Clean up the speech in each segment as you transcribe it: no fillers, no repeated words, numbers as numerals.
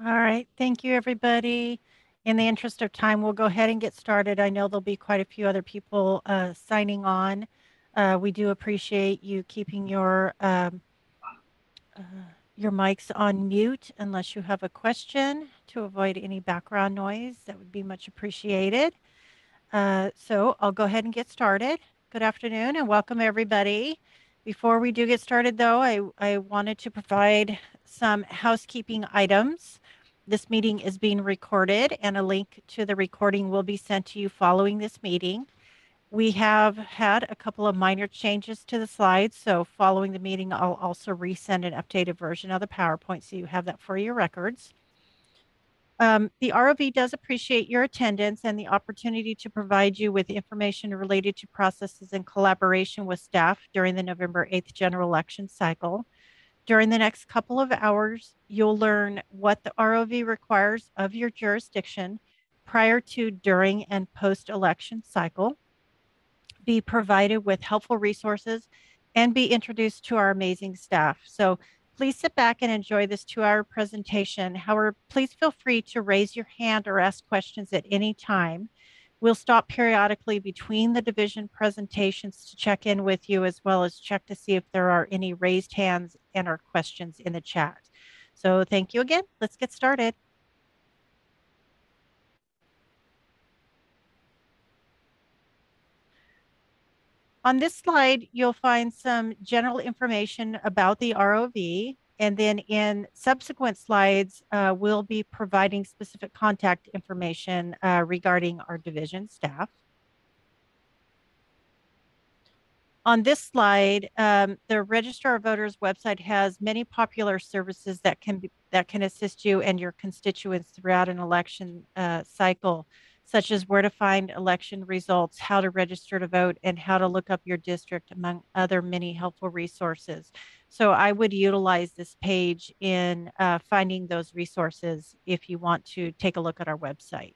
All right, thank you, everybody. In the interest of time, we'll go ahead and get started. I know there'll be quite a few other people signing on. We do appreciate you keeping uh, your mics on mute unless you have a question to avoid any background noise. That would be much appreciated. So I'll go ahead and get started. Good afternoon and welcome, everybody. Before we do get started, though, I wanted to provide some housekeeping items. This meeting is being recorded, and a link to the recording will be sent to you following this meeting. We have had a couple of minor changes to the slides, so following the meeting, I'll also resend an updated version of the PowerPoint so you have that for your records. The ROV does appreciate your attendance and the opportunity to provide you with information related to processes in collaboration with staff during the November 8th general election cycle. During the next couple of hours, you'll learn what the ROV requires of your jurisdiction prior to, during, and post-election cycle, be provided with helpful resources, and be introduced to our amazing staff. So please sit back and enjoy this 2-hour presentation. However, please feel free to raise your hand or ask questions at any time. We'll stop periodically between the division presentations to check in with you, as well as check to see if there are any raised hands and or questions in the chat. So thank you again. Let's get started. On this slide, you'll find some general information about the ROV, and then in subsequent slides, we'll be providing specific contact information regarding our division staff. On this slide, the Registrar of Voters website has many popular services that can assist you and your constituents throughout an election cycle, such as where to find election results, how to register to vote, and how to look up your district, among other many helpful resources. So I would utilize this page in finding those resources if you want to take a look at our website.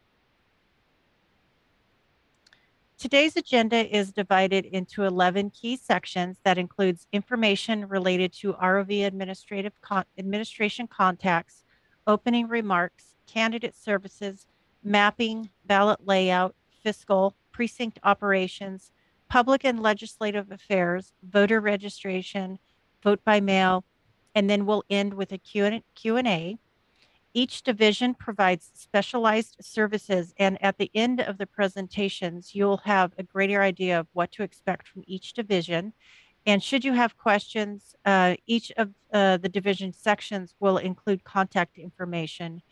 Today's agenda is divided into 11 key sections that includes information related to ROV administration contacts, opening remarks, candidate services, mapping, ballot layout, fiscal, precinct operations, public and legislative affairs, voter registration, vote by mail, and then we'll end with a Q&A. Each division provides specialized services, and at the end of the presentations, you'll have a greater idea of what to expect from each division. And should you have questions, each of the division sections will include contact information.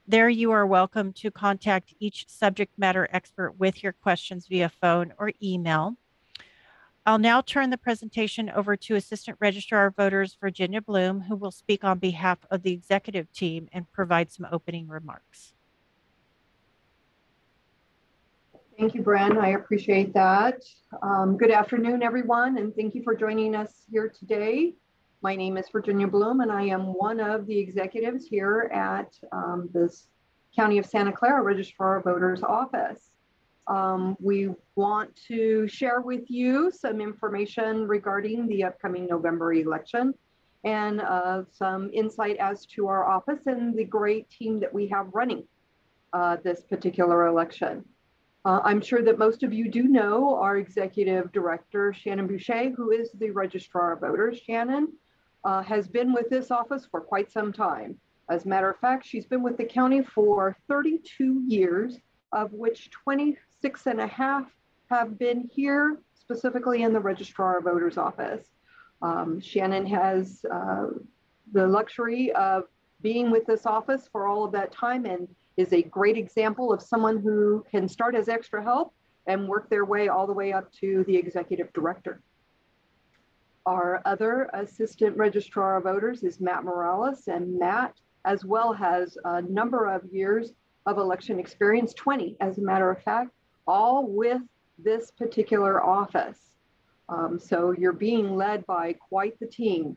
There you are welcome to contact each subject matter expert with your questions via phone or email. I'll now turn the presentation over to Assistant Registrar of Voters, Virginia Bloom, who will speak on behalf of the executive team and provide some opening remarks. Thank you, Bren. I appreciate that. Good afternoon, everyone, and thank you for joining us here today. My name is Virginia Bloom, and I am one of the executives here at this County of Santa Clara Registrar of Voters office. We want to share with you some information regarding the upcoming November election and some insight as to our office and the great team that we have running this particular election. I'm sure that most of you do know our Executive Director, Shannon Boucher, who is the Registrar of Voters. Shannon has been with this office for quite some time. As a matter of fact, she's been with the county for 32 years, of which 26 and a half have been here, specifically in the Registrar of Voters office. Shannon has the luxury of being with this office for all of that time and is a great example of someone who can start as extra help and work their way all the way up to the Executive Director. Our other Assistant Registrar of Voters is Matt Morales, and Matt as well has a number of years of election experience, 20 as a matter of fact, all with this particular office. So you're being led by quite the team.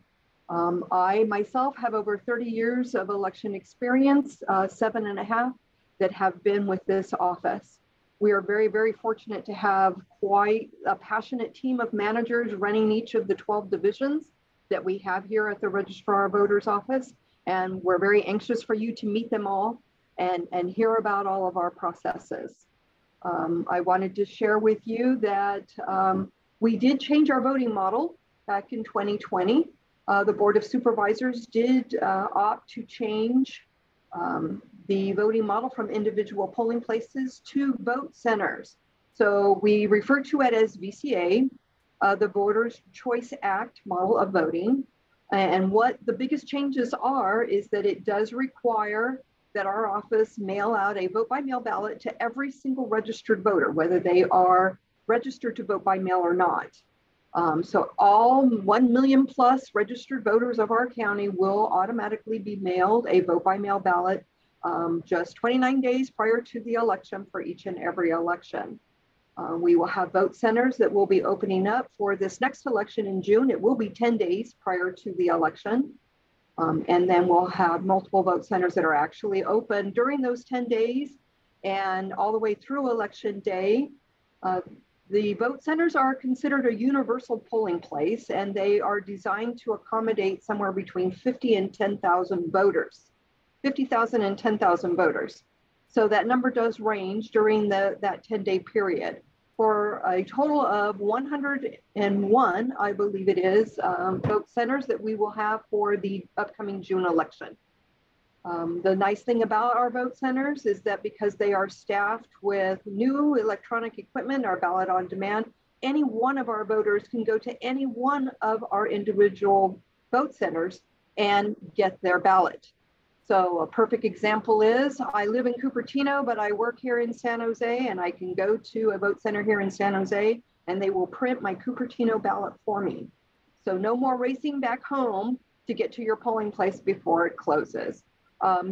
I myself have over 30 years of election experience, 7.5 that have been with this office. We are very, very fortunate to have quite a passionate team of managers running each of the 12 divisions that we have here at the Registrar of Voters office. And we're very anxious for you to meet them all and hear about all of our processes. I wanted to share with you that we did change our voting model back in 2020. The Board of Supervisors did opt to change the voting model from individual polling places to vote centers. So we refer to it as VCA, the Voters' Choice Act model of voting. And what the biggest changes are is that it does require that our office mail out a vote by mail ballot to every single registered voter, whether they are registered to vote by mail or not. So all 1 million plus registered voters of our county will automatically be mailed a vote by mail ballot just 29 days prior to the election for each and every election. We will have vote centers that will be opening up for this next election in June. It will be 10 days prior to the election. And then we'll have multiple vote centers that are actually open during those 10 days and all the way through election day. The vote centers are considered a universal polling place, and they are designed to accommodate somewhere between 50 and 10,000 voters, 50,000 and 10,000 voters. So that number does range during that 10-day period. For a total of 101, I believe it is, vote centers that we will have for the upcoming June election. The nice thing about our vote centers is that because they are staffed with new electronic equipment, our ballot on demand, any one of our voters can go to any one of our individual vote centers and get their ballot. So a perfect example is I live in Cupertino, but I work here in San Jose, and I can go to a vote center here in San Jose and they will print my Cupertino ballot for me. So no more racing back home to get to your polling place before it closes.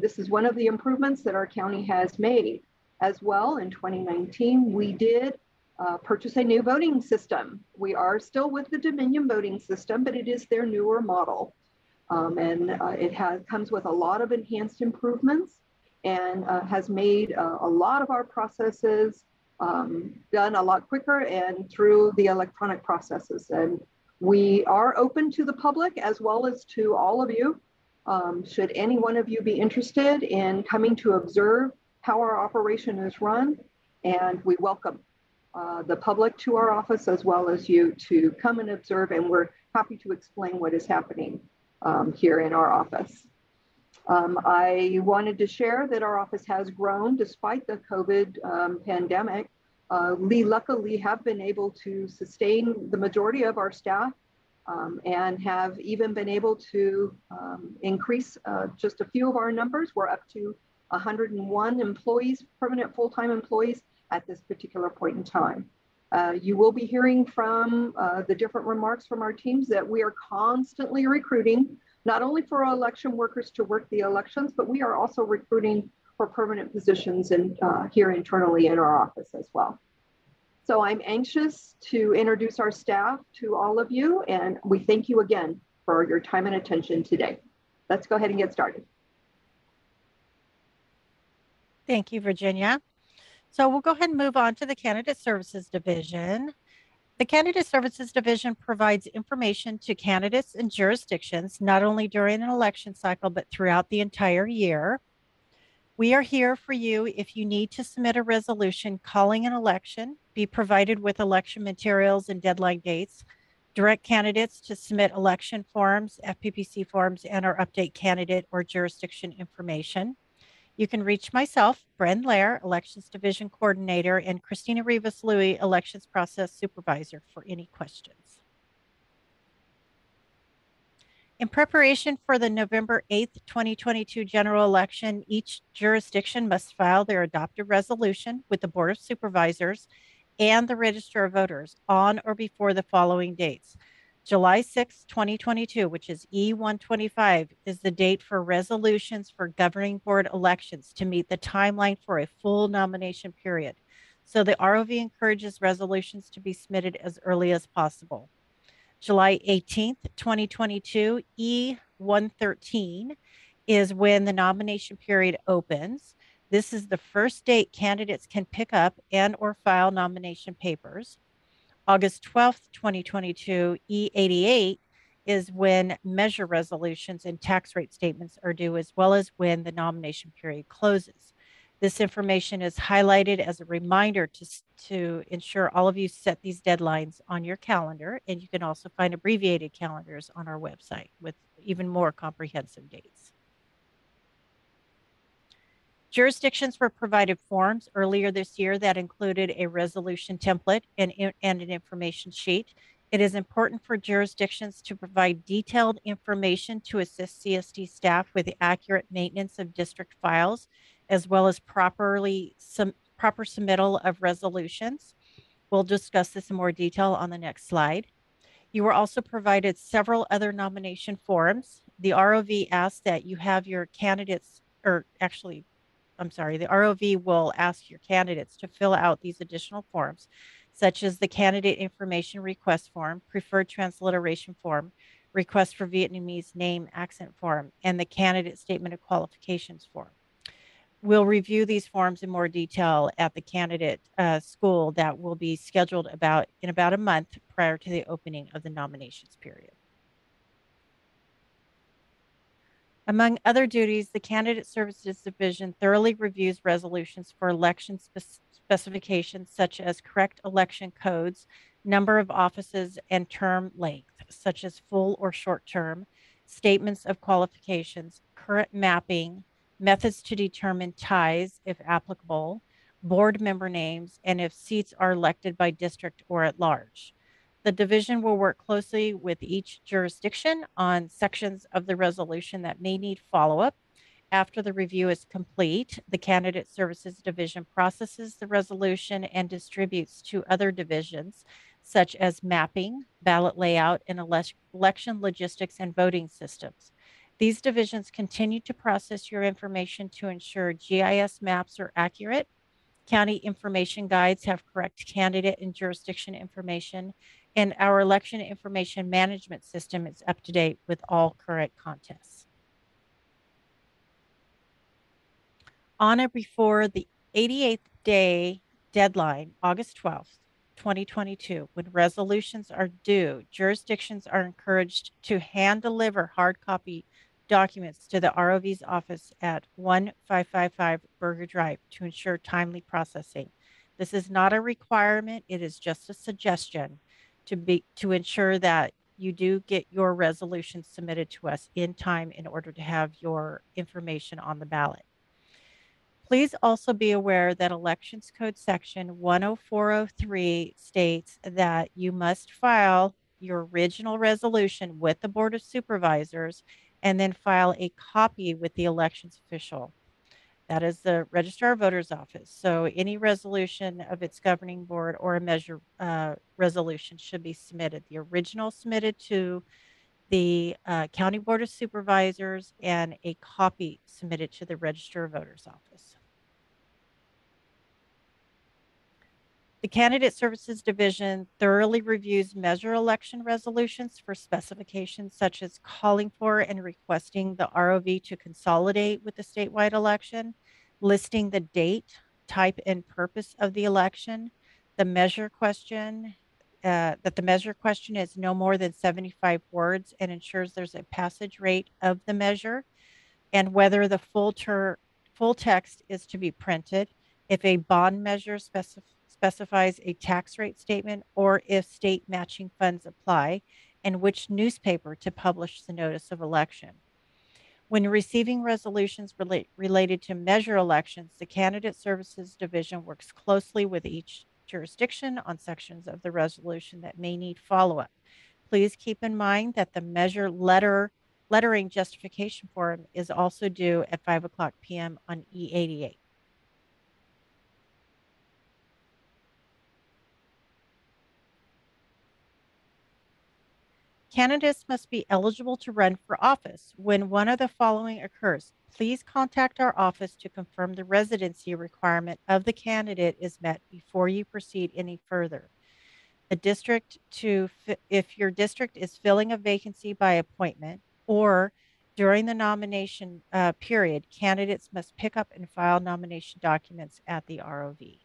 This is one of the improvements that our county has made. As well, in 2019, we did purchase a new voting system. We are still with the Dominion voting system, but it is their newer model. It comes with a lot of enhanced improvements and has made a lot of our processes done a lot quicker and through the electronic processes. And we are open to the public as well as to all of you. Should any one of you be interested in coming to observe how our operation is run, and we welcome the public to our office as well as you to come and observe, and we're happy to explain what is happening here in our office. I wanted to share that our office has grown despite the COVID pandemic. We luckily have been able to sustain the majority of our staff and have even been able to increase just a few of our numbers. We're up to 101 employees, permanent full-time employees at this particular point in time. You will be hearing from the different remarks from our teams that we are constantly recruiting, not only for election workers to work the elections, but we are also recruiting for permanent positions and here internally in our office as well. So I'm anxious to introduce our staff to all of you, and we thank you again for your time and attention today. Let's go ahead and get started. Thank you, Virginia. So we'll go ahead and move on to the Candidate Services Division. The Candidate Services Division provides information to candidates and jurisdictions, not only during an election cycle, but throughout the entire year. We are here for you if you need to submit a resolution calling an election, be provided with election materials and deadline dates, direct candidates to submit election forms, FPPC forms, and or update candidate or jurisdiction information. You can reach myself, Bren Lair, Elections Division Coordinator, and Christina Rivas-Louis, Elections Process Supervisor, for any questions. In preparation for the November 8th, 2022 general election, each jurisdiction must file their adopted resolution with the Board of Supervisors and the Register of Voters on or before the following dates. July 6, 2022, which is E125, is the date for resolutions for governing board elections to meet the timeline for a full nomination period. So the ROV encourages resolutions to be submitted as early as possible. July 18th, 2022, E113 is when the nomination period opens. This is the first date candidates can pick up and or file nomination papers. August 12th, 2022, E88 is when measure resolutions and tax rate statements are due, as well as when the nomination period closes. This information is highlighted as a reminder to ensure all of you set these deadlines on your calendar, and you can also find abbreviated calendars on our website with even more comprehensive dates. Jurisdictions were provided forms earlier this year that included a resolution template and an information sheet. It is important for jurisdictions to provide detailed information to assist CSD staff with the accurate maintenance of district files, as well as proper submittal of resolutions. We'll discuss this in more detail on the next slide. You were also provided several other nomination forms. The ROV asks that you have your candidates, or actually, I'm sorry, the ROV will ask your candidates to fill out these additional forms, such as the candidate information request form, preferred transliteration form, request for Vietnamese name accent form, and the candidate statement of qualifications form. We'll review these forms in more detail at the candidate school that will be scheduled in about a month prior to the opening of the nominations period. Among other duties, the Candidate Services Division thoroughly reviews resolutions for election specifications such as correct election codes, number of offices, and term length, such as full or short term, statements of qualifications, current mapping, methods to determine ties, if applicable, board member names, and if seats are elected by district or at large. The division will work closely with each jurisdiction on sections of the resolution that may need follow-up. After the review is complete, the Candidate Services Division processes the resolution and distributes to other divisions, such as mapping, ballot layout, and election logistics and voting systems. These divisions continue to process your information to ensure GIS maps are accurate, county information guides have correct candidate and jurisdiction information, and our election information management system is up to date with all current contests. On or before the 88th day deadline, August 12th, 2022, when resolutions are due, jurisdictions are encouraged to hand deliver hard copy documents to the ROV's office at 1555 Burger Drive to ensure timely processing. This is not a requirement, it is just a suggestion to ensure that you do get your resolution submitted to us in time in order to have your information on the ballot. Please also be aware that Elections Code Section 10403 states that you must file your original resolution with the Board of Supervisors and then file a copy with the elections official. That is the Registrar of Voters Office. So any resolution of its governing board or a measure resolution should be submitted. The original submitted to the County Board of Supervisors and a copy submitted to the Registrar of Voters Office. The Candidate Services Division thoroughly reviews measure election resolutions for specifications such as calling for and requesting the ROV to consolidate with the statewide election, listing the date, type, and purpose of the election, the measure question, that the measure question is no more than 75 words and ensures there's a passage rate of the measure, and whether the full text is to be printed, if a bond measure specifies a tax rate statement, or if state matching funds apply, and which newspaper to publish the notice of election. When receiving resolutions related to measure elections, the Candidate Services Division works closely with each jurisdiction on sections of the resolution that may need follow-up. Please keep in mind that the measure lettering justification form is also due at 5:00 p.m. on E88. Candidates must be eligible to run for office. When one of the following occurs, please contact our office to confirm the residency requirement of the candidate is met before you proceed any further. If your district is filling a vacancy by appointment, or during the nomination period, candidates must pick up and file nomination documents at the ROV.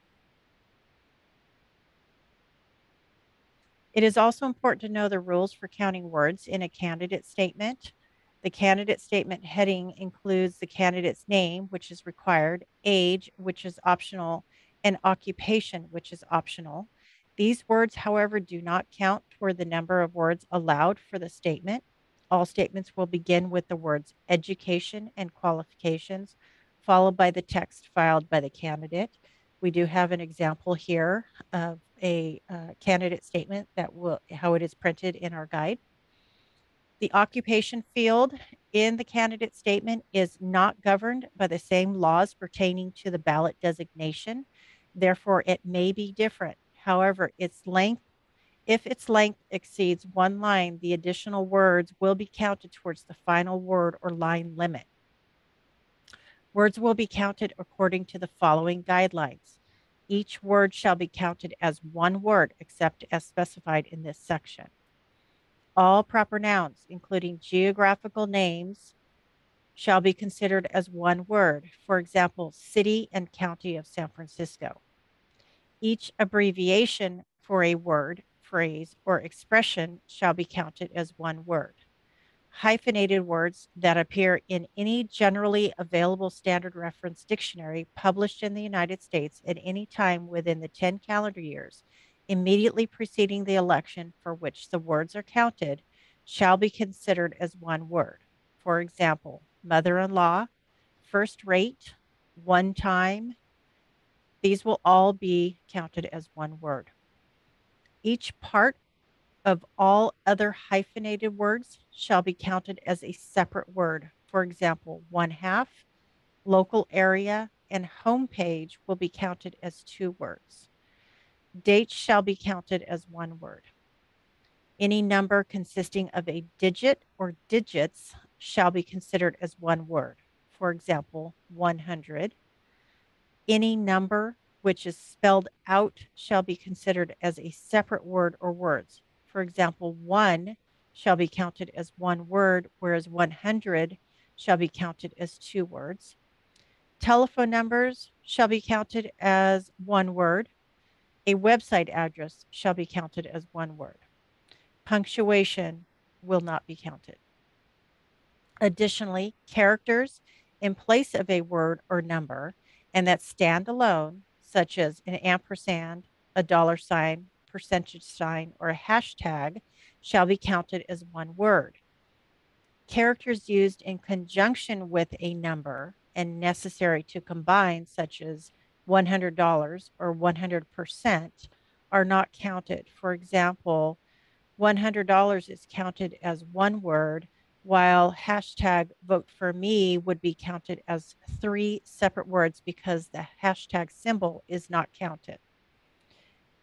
It is also important to know the rules for counting words in a candidate statement. The candidate statement heading includes the candidate's name, which is required, age, which is optional, and occupation, which is optional. These words, however, do not count toward the number of words allowed for the statement. All statements will begin with the words education and qualifications, followed by the text filed by the candidate. We do have an example here of a candidate statement that will how it is printed in our guide. The occupation field in the candidate statement is not governed by the same laws pertaining to the ballot designation. Therefore, it may be different. However, if its length exceeds one line, the additional words will be counted towards the final word or line limit. Words will be counted according to the following guidelines. Each word shall be counted as one word except as specified in this section. All proper nouns, including geographical names, shall be considered as one word. For example, city and county of San Francisco. Each abbreviation for a word, phrase, or expression shall be counted as one word. Hyphenated words that appear in any generally available standard reference dictionary published in the United States at any time within the 10 calendar years immediately preceding the election for which the words are counted shall be considered as one word. For example, mother-in-law, first rate, one time, these will all be counted as one word. Each part of all other hyphenated words shall be counted as a separate word. For example, one half, local area, and homepage will be counted as two words. Dates shall be counted as one word. Any number consisting of a digit or digits shall be considered as one word. For example, 100. Any number which is spelled out shall be considered as a separate word or words. For example, 1 shall be counted as one word, whereas 100 shall be counted as two words. Telephone numbers shall be counted as one word. A website address shall be counted as one word. Punctuation will not be counted. Additionally, characters in place of a word or number and that stand alone, such as an ampersand, a dollar sign, percentage sign, or a hashtag, shall be counted as one word. Characters used in conjunction with a number and necessary to combine, such as $100 or 100%, are not counted. For example, $100 is counted as one word, while hashtag vote for me would be counted as three separate words because the hashtag symbol is not counted.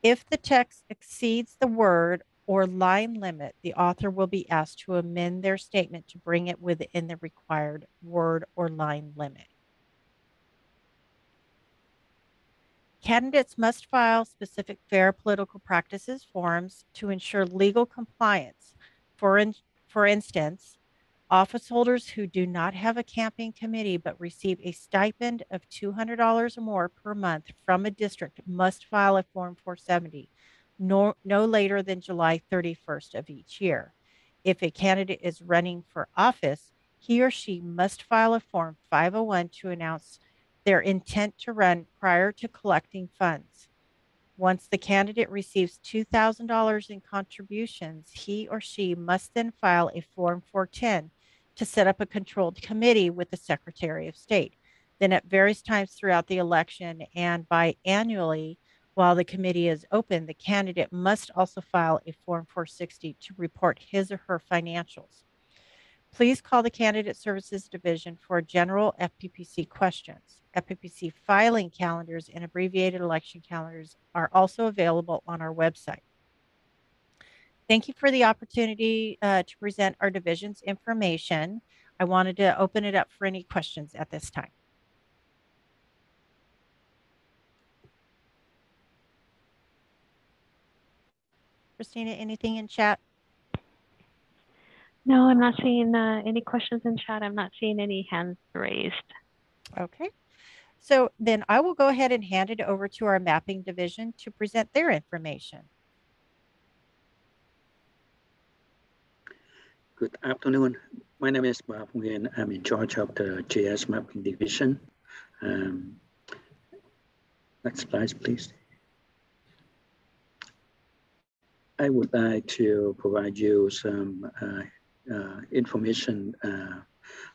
If the text exceeds the word or line limit, the author will be asked to amend their statement to bring it within the required word or line limit. Candidates must file specific fair political practices forms to ensure legal compliance. For instance, office holders who do not have a campaign committee but receive a stipend of $200 or more per month from a district must file a Form 470 no later than July 31st of each year. If a candidate is running for office, he or she must file a Form 501 to announce their intent to run prior to collecting funds. Once the candidate receives $2,000 in contributions, he or she must then file a Form 410 to set up a controlled committee with the Secretary of State. Then, at various times throughout the election and biannually, while the committee is open, the candidate must also file a Form 460 to report his or her financials. Please call the Candidate Services Division for general FPPC questions. FPPC filing calendars and abbreviated election calendars are also available on our website. Thank you for the opportunity to present our division's information. I wanted to open it up for any questions at this time. Christina, anything in chat? No, I'm not seeing any questions in chat. I'm not seeing any hands raised. Okay. So then I will go ahead and hand it over to our mapping division to present their information. Good afternoon. My name is Bob Nguyen. I'm in charge of the GIS mapping division. Next slide, please. I would like to provide you some information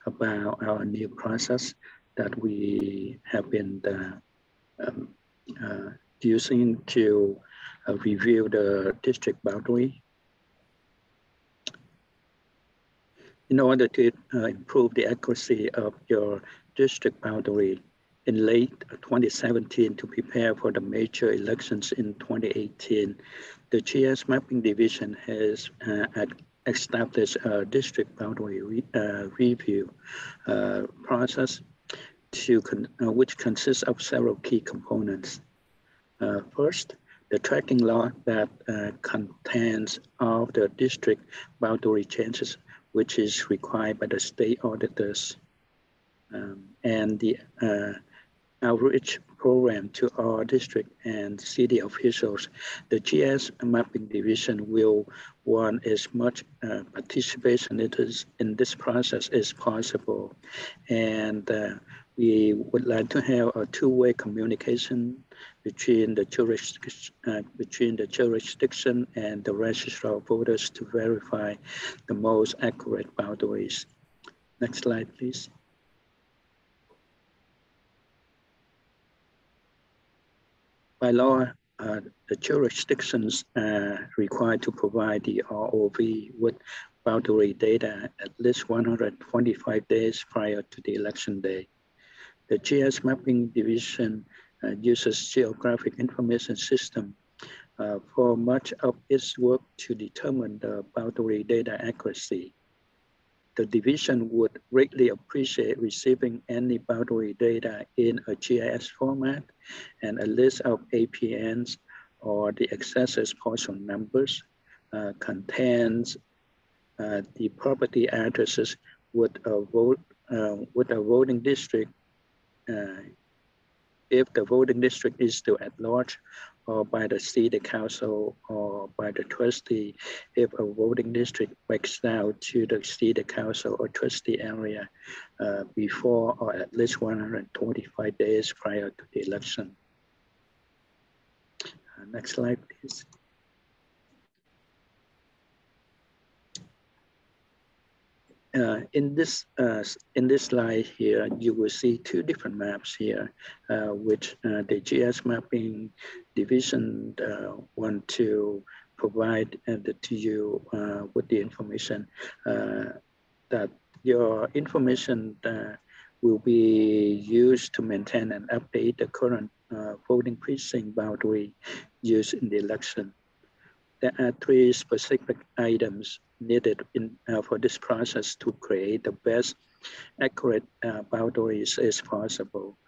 about our new process that we have been using to review the district boundary. In order to improve the accuracy of your district boundary in late 2017 to prepare for the major elections in 2018, the GIS mapping division has established a district boundary review process which consists of several key components. First, the tracking log that contains all the district boundary changes, which is required by the state auditors, and the outreach program to our district and city officials. The GIS mapping division will want as much participation in this process as possible, and we would like to have a two-way communication between the jurisdiction and the registrar of voters to verify the most accurate boundaries. Next slide, please. By law, the jurisdictions are required to provide the ROV with boundary data at least 125 days prior to the election day. The GIS mapping division uses geographic information system for much of its work to determine the boundary data accuracy. The division would greatly appreciate receiving any boundary data in a GIS format and a list of APNs or the accesses parcel numbers contains the property addresses with a voting district if the voting district is still at large, or by the city council or by the trustee if a voting district breaks down to the city council or trustee area before or at least 125 days prior to the election. Next slide, please. In this slide here, you will see two different maps here, which the GIS mapping division want to provide to you with the information that your information will be used to maintain and update the current voting precinct boundary used in the election. There are three specific items needed for this process to create the best accurate boundaries as possible.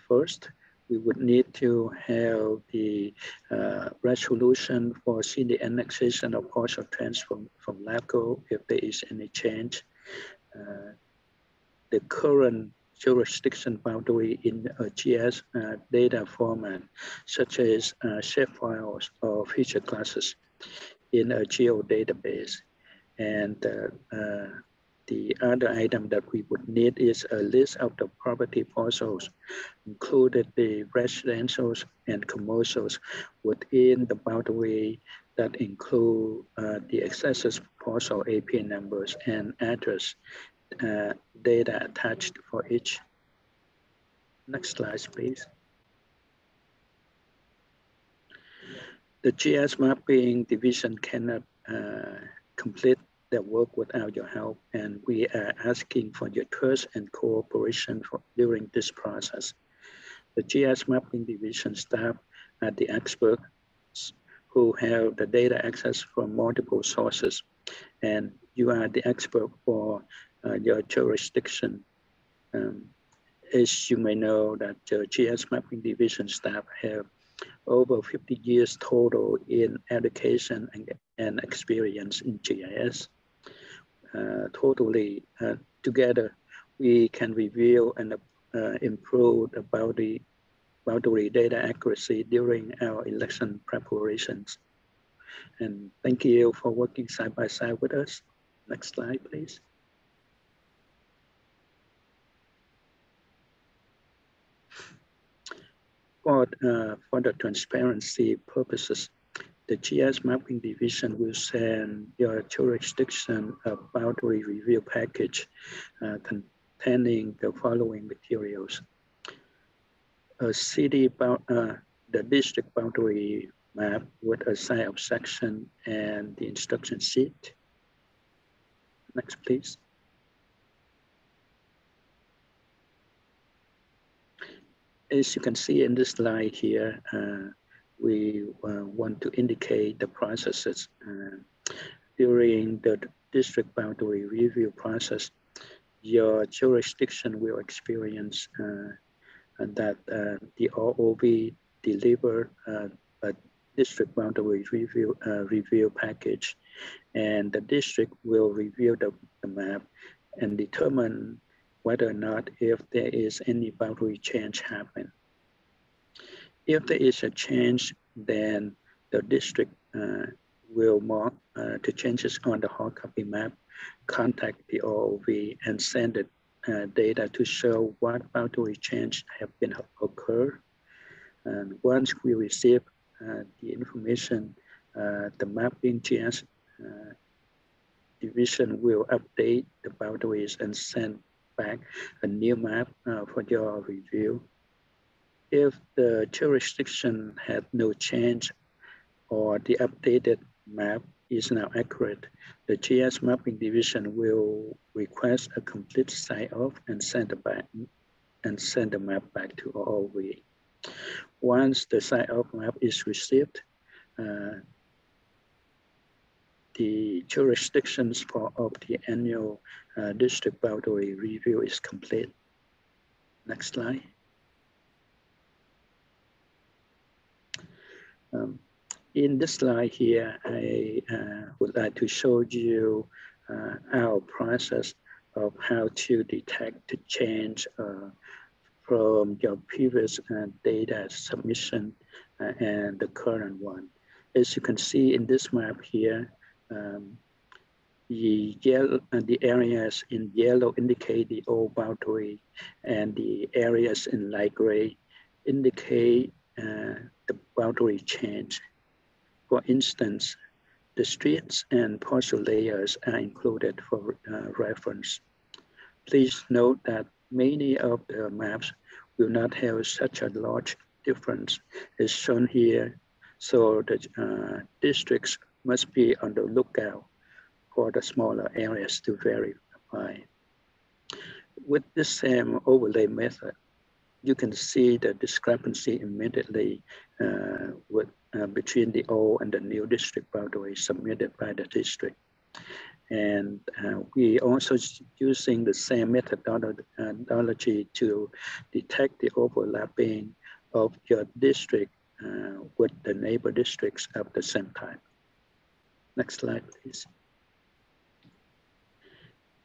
First, we would need to have the resolution for city annexation of partial transfer from LAPCO if there is any change. The current jurisdiction boundary in a GIS data format, such as shapefiles or feature classes in a geodatabase. And the other item that we would need is a list of the property parcels, including the residentials and commercials within the boundary that include the accesses parcel AP numbers and address data attached for each. Next slide, please. The GIS mapping division cannot complete their work without your help, and we are asking for your trust and cooperation during this process. The GIS mapping division staff are the experts who have the data access from multiple sources, and you are the expert for your jurisdiction. As you may know, that the GIS mapping division staff have over 50 years total in education and experience in GIS. Together, we can review and improve the boundary data accuracy during our election preparations. And thank you for working side by side with us. Next slide, please. For the transparency purposes, the GIS Mapping Division will send your jurisdiction a boundary review package containing the following materials. A the district boundary map with a sign-up section and the instruction sheet. Next, please. As you can see in this slide here, we want to indicate the processes during the district boundary review process. Your jurisdiction will experience that the ROV delivered a district boundary review package, and the district will review the map and determine whether or not if there is any boundary change happen. If there is a change, then the district will mark the changes on the hard copy map, contact the ROV, and send the data to show what boundary change have been occurred. And once we receive the information, the mapping GIS division will update the boundaries and send back a new map for your review. If the jurisdiction had no change or the updated map is now accurate, the GIS Mapping Division will request a complete sign-off and send the map back to ROV. Once the sign-off map is received, the jurisdictions of the annual district boundary review is complete. Next slide. In this slide here, I would like to show you our process of how to detect the change from your previous data submission and the current one. As you can see in this map here, the areas in yellow indicate the old boundary, and the areas in light gray indicate the boundary change. For instance, the streets and parcel layers are included for reference. Please note that many of the maps will not have such a large difference as shown here, so the districts must be on the lookout for the smaller areas to verify. With the same overlay method, you can see the discrepancy immediately between the old and the new district boundary submitted by the district. And we also using the same methodology to detect the overlapping of your district with the neighbor districts at the same time. Next slide, please.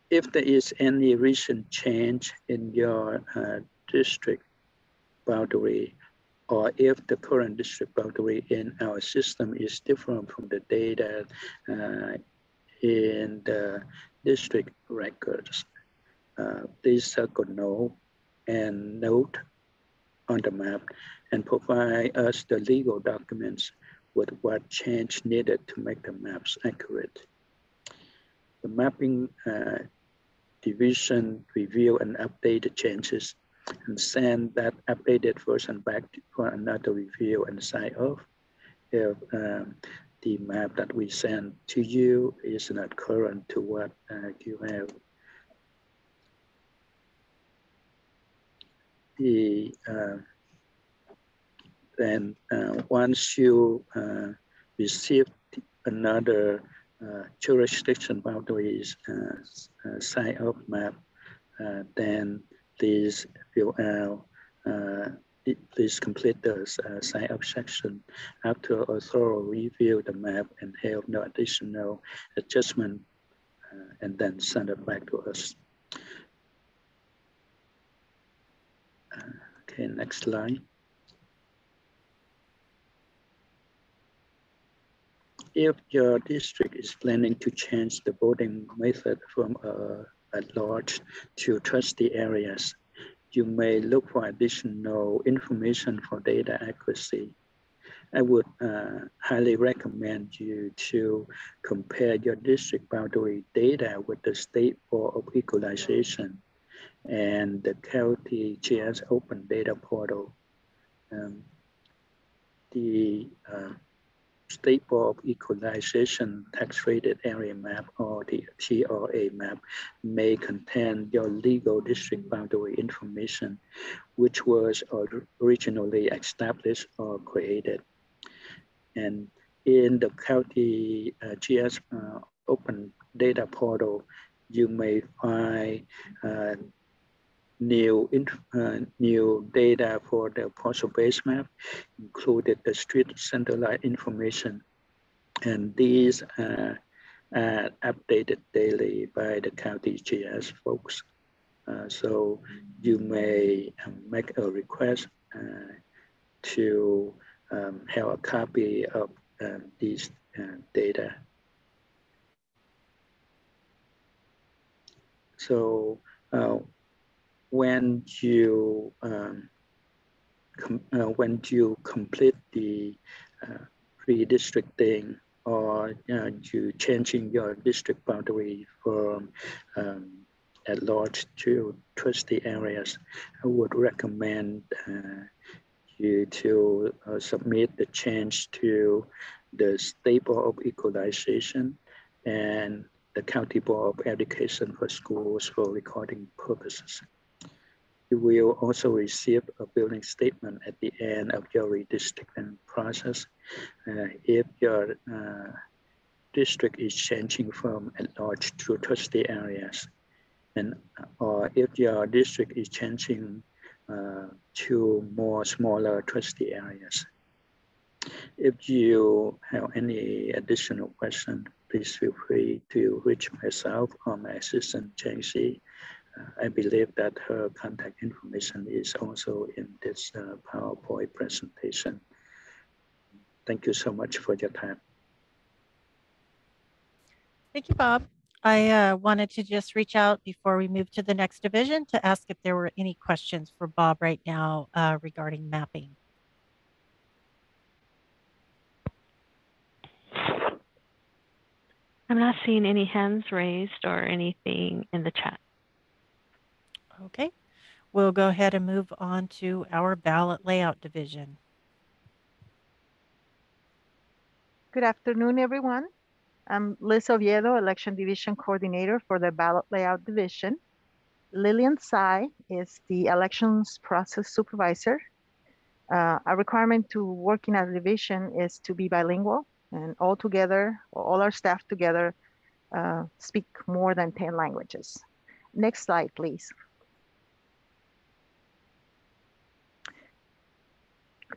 If there is any recent change in your district boundary, or if the current district boundary in our system is different from the data in the district records, please circle no and note on the map and provide us the legal documents with what change needed to make the maps accurate. The mapping division review and update the changes and send that updated version back for another review and sign off if the map that we send to you is not current to what you have. Then once you receive another jurisdiction boundaries sign off map, then please fill out, please complete the sign up section after a thorough review of the map and have no additional adjustment, and then send it back to us. Okay, next slide. if your district is planning to change the voting method from at-large to trustee areas, you may look for additional information for data accuracy. I would highly recommend you to compare your district boundary data with the State Board of Equalization and the County GS Open Data Portal. The State Board of Equalization Tax Rated Area Map, or the TRA map, may contain your legal district boundary information, which was originally established or created. And in the County GS Open Data Portal, you may find new data for the parcel base map, included the street center line information. And these are updated daily by the county GS folks. So you may make a request to have a copy of these data. So when you complete the redistricting, or you changing your district boundary from at large to trustee areas, I would recommend you to submit the change to the State Board of Equalization and the County Board of Education for schools for recording purposes. You will also receive a billing statement at the end of your redistricting process if your district is changing from at-large to trustee areas, and or if your district is changing to more smaller trustee areas. If you have any additional questions, please feel free to reach myself or my assistant, Chang Xi. I believe that her contact information is also in this PowerPoint presentation. Thank you so much for your time. Thank you, Bob. I wanted to just reach out before we move to the next division to ask if there were any questions for Bob right now regarding mapping. I'm not seeing any hands raised or anything in the chat. Okay, we'll go ahead and move on to our ballot layout division. Good afternoon, everyone. I'm Liz Oviedo, Election Division Coordinator for the Ballot Layout Division. Lillian Tsai is the Elections Process Supervisor. A requirement to work in a division is to be bilingual, and all our staff together speak more than 10 languages. Next slide, please.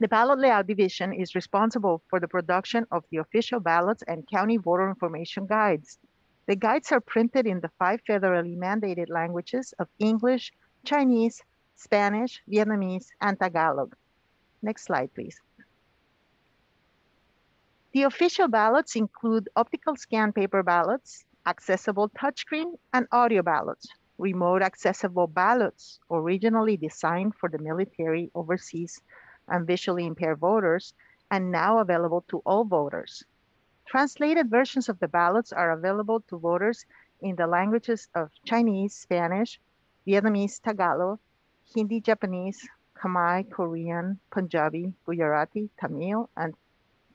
The Ballot Layout Division is responsible for the production of the official ballots and county voter information guides. The guides are printed in the 5 federally mandated languages of English, Chinese, Spanish, Vietnamese, and Tagalog. Next slide, please. The official ballots include optical scan paper ballots, accessible touchscreen, and audio ballots, remote accessible ballots originally designed for the military, overseas, and visually impaired voters, and now available to all voters. Translated versions of the ballots are available to voters in the languages of Chinese, Spanish, Vietnamese, Tagalog, Hindi, Japanese, Khmer, Korean, Punjabi, Gujarati, Tamil, and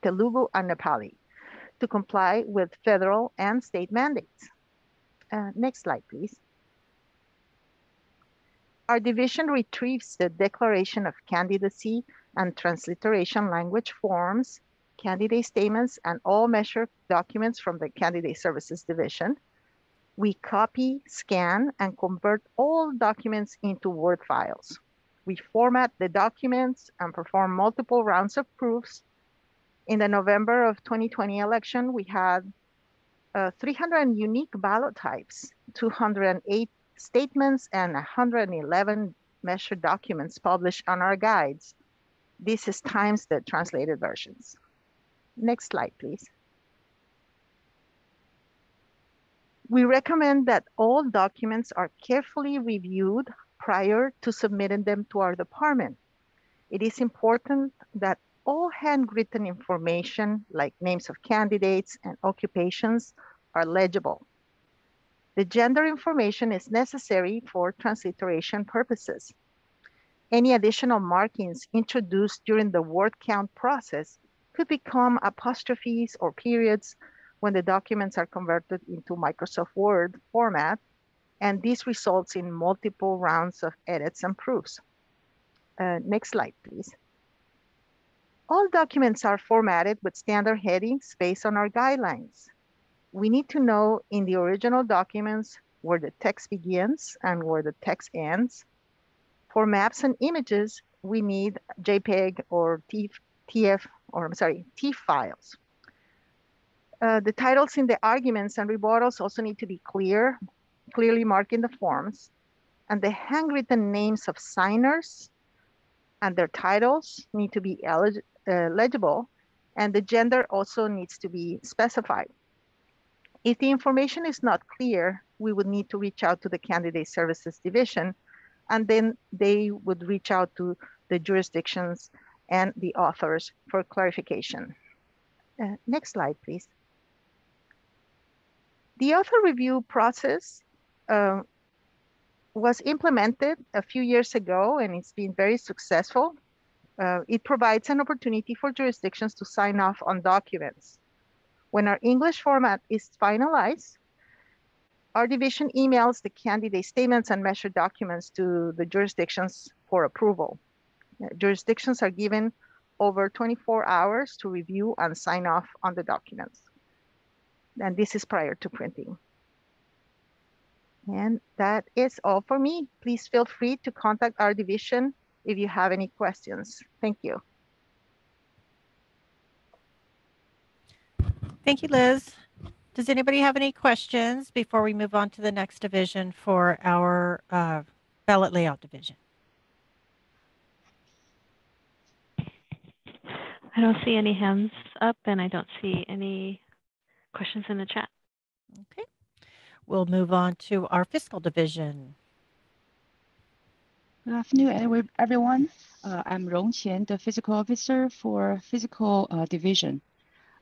Telugu and Nepali to comply with federal and state mandates. Next slide, please. Our division retrieves the declaration of candidacy and transliteration language forms, candidate statements, and all measure documents from the Candidate Services Division. We copy, scan, and convert all documents into Word files. We format the documents and perform multiple rounds of proofs. In the November of 2020 election, we had 300 unique ballot types, 208 statements, and 111 measured documents published on our guides. This is times the translated versions. Next slide, please. We recommend that all documents are carefully reviewed prior to submitting them to our department. It is important that all handwritten information, like names of candidates and occupations, are legible. The gender information is necessary for transliteration purposes. Any additional markings introduced during the word count process could become apostrophes or periods when the documents are converted into Microsoft Word format, and this results in multiple rounds of edits and proofs. Next slide, please. All documents are formatted with standard headings based on our guidelines. We need to know in the original documents where the text begins and where the text ends. For maps and images, we need JPEG or TIFF files. The titles in the arguments and rebuttals also need to be clearly marked in the forms, and the handwritten names of signers and their titles need to be legible, and the gender also needs to be specified. If the information is not clear, we would need to reach out to the Candidate Services Division, and then they would reach out to the jurisdictions and the authors for clarification. Next slide, please. The author review process was implemented a few years ago, and it's been very successful. It provides an opportunity for jurisdictions to sign off on documents. When our English format is finalized, our division emails the candidate statements and measure documents to the jurisdictions for approval. Jurisdictions are given over 24 hours to review and sign off on the documents. And this is prior to printing. And that is all for me. Please feel free to contact our division if you have any questions. Thank you. Thank you, Liz. Does anybody have any questions before we move on to the next division for our ballot layout division? I don't see any hands up, and I don't see any questions in the chat. Okay. We'll move on to our fiscal division. Good afternoon, everyone. I'm Rong Qian, the Fiscal Officer for Fiscal Division.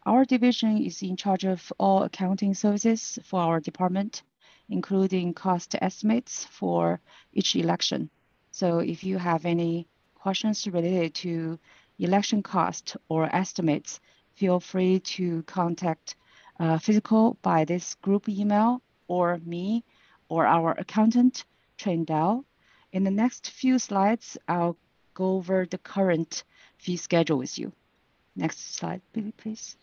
Our division is in charge of all accounting services for our department, including cost estimates for each election. So if you have any questions related to election cost or estimates, feel free to contact Fiscal by this group email or me or our accountant, Train Dao. In the next few slides, I'll go over the current fee schedule with you. Next slide, please.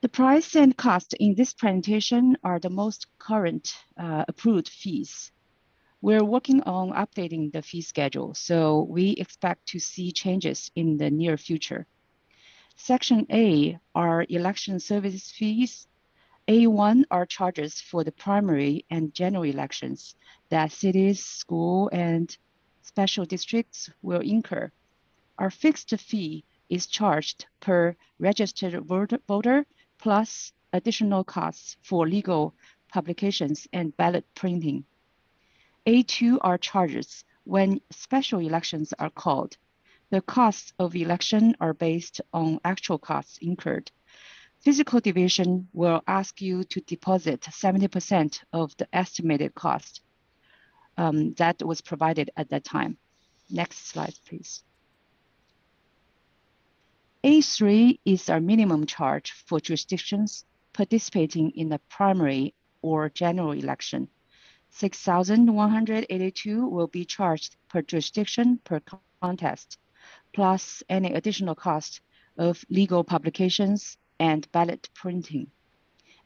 The price and cost in this presentation are the most current approved fees. We're working on updating the fee schedule, so we expect to see changes in the near future. Section A are election service fees. A1 are charges for the primary and general elections that cities, school, and special districts will incur. Our fixed fee is charged per registered voter plus additional costs for legal publications and ballot printing. A2 are charges when special elections are called. The costs of election are based on actual costs incurred. Fiscal division will ask you to deposit 70% of the estimated cost that was provided at that time. Next slide, please. A3 is our minimum charge for jurisdictions participating in the primary or general election. 6,182 will be charged per jurisdiction per contest, plus any additional cost of legal publications and ballot printing.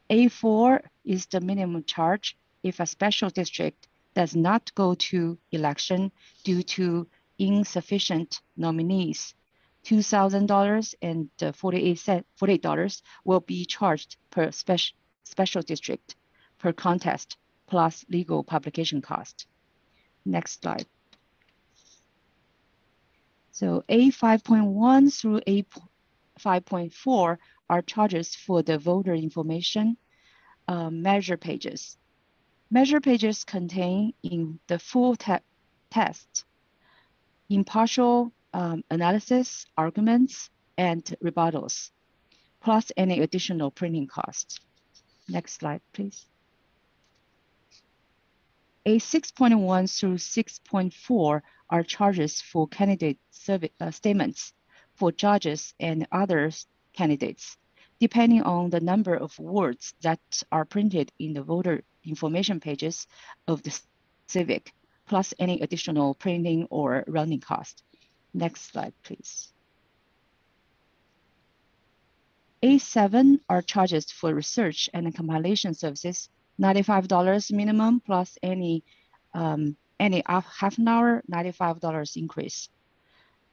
A4 is the minimum charge if a special district does not go to election due to insufficient nominees. $2,000 and $48 will be charged per special district per contest plus legal publication cost. Next slide. So A5.1 through 5.4 are charges for the voter information measure pages. Measure pages contain in the full test impartial analysis, arguments, and rebuttals, plus any additional printing costs. Next slide, please. A 6.1 through 6.4 are charges for candidate statements for judges and other candidates, depending on the number of words that are printed in the voter information pages of the civic, plus any additional printing or running cost. Next slide, please. A7 are charges for research and compilation services, $95 minimum plus any half an hour, $95 increase.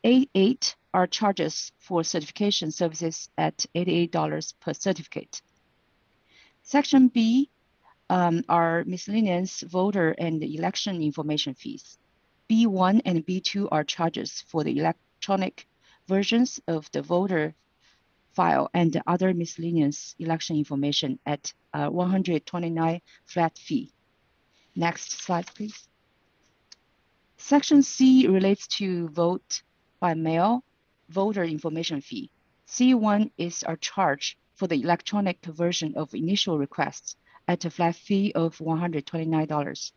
A8 are charges for certification services at $88 per certificate. Section B are miscellaneous voter and election information fees. B1 and B2 are charges for the electronic versions of the voter file and the other miscellaneous election information at 129 flat fee. Next slide, please. Section C relates to vote by mail voter information fee. C1 is a charge for the electronic version of initial requests at a flat fee of $129.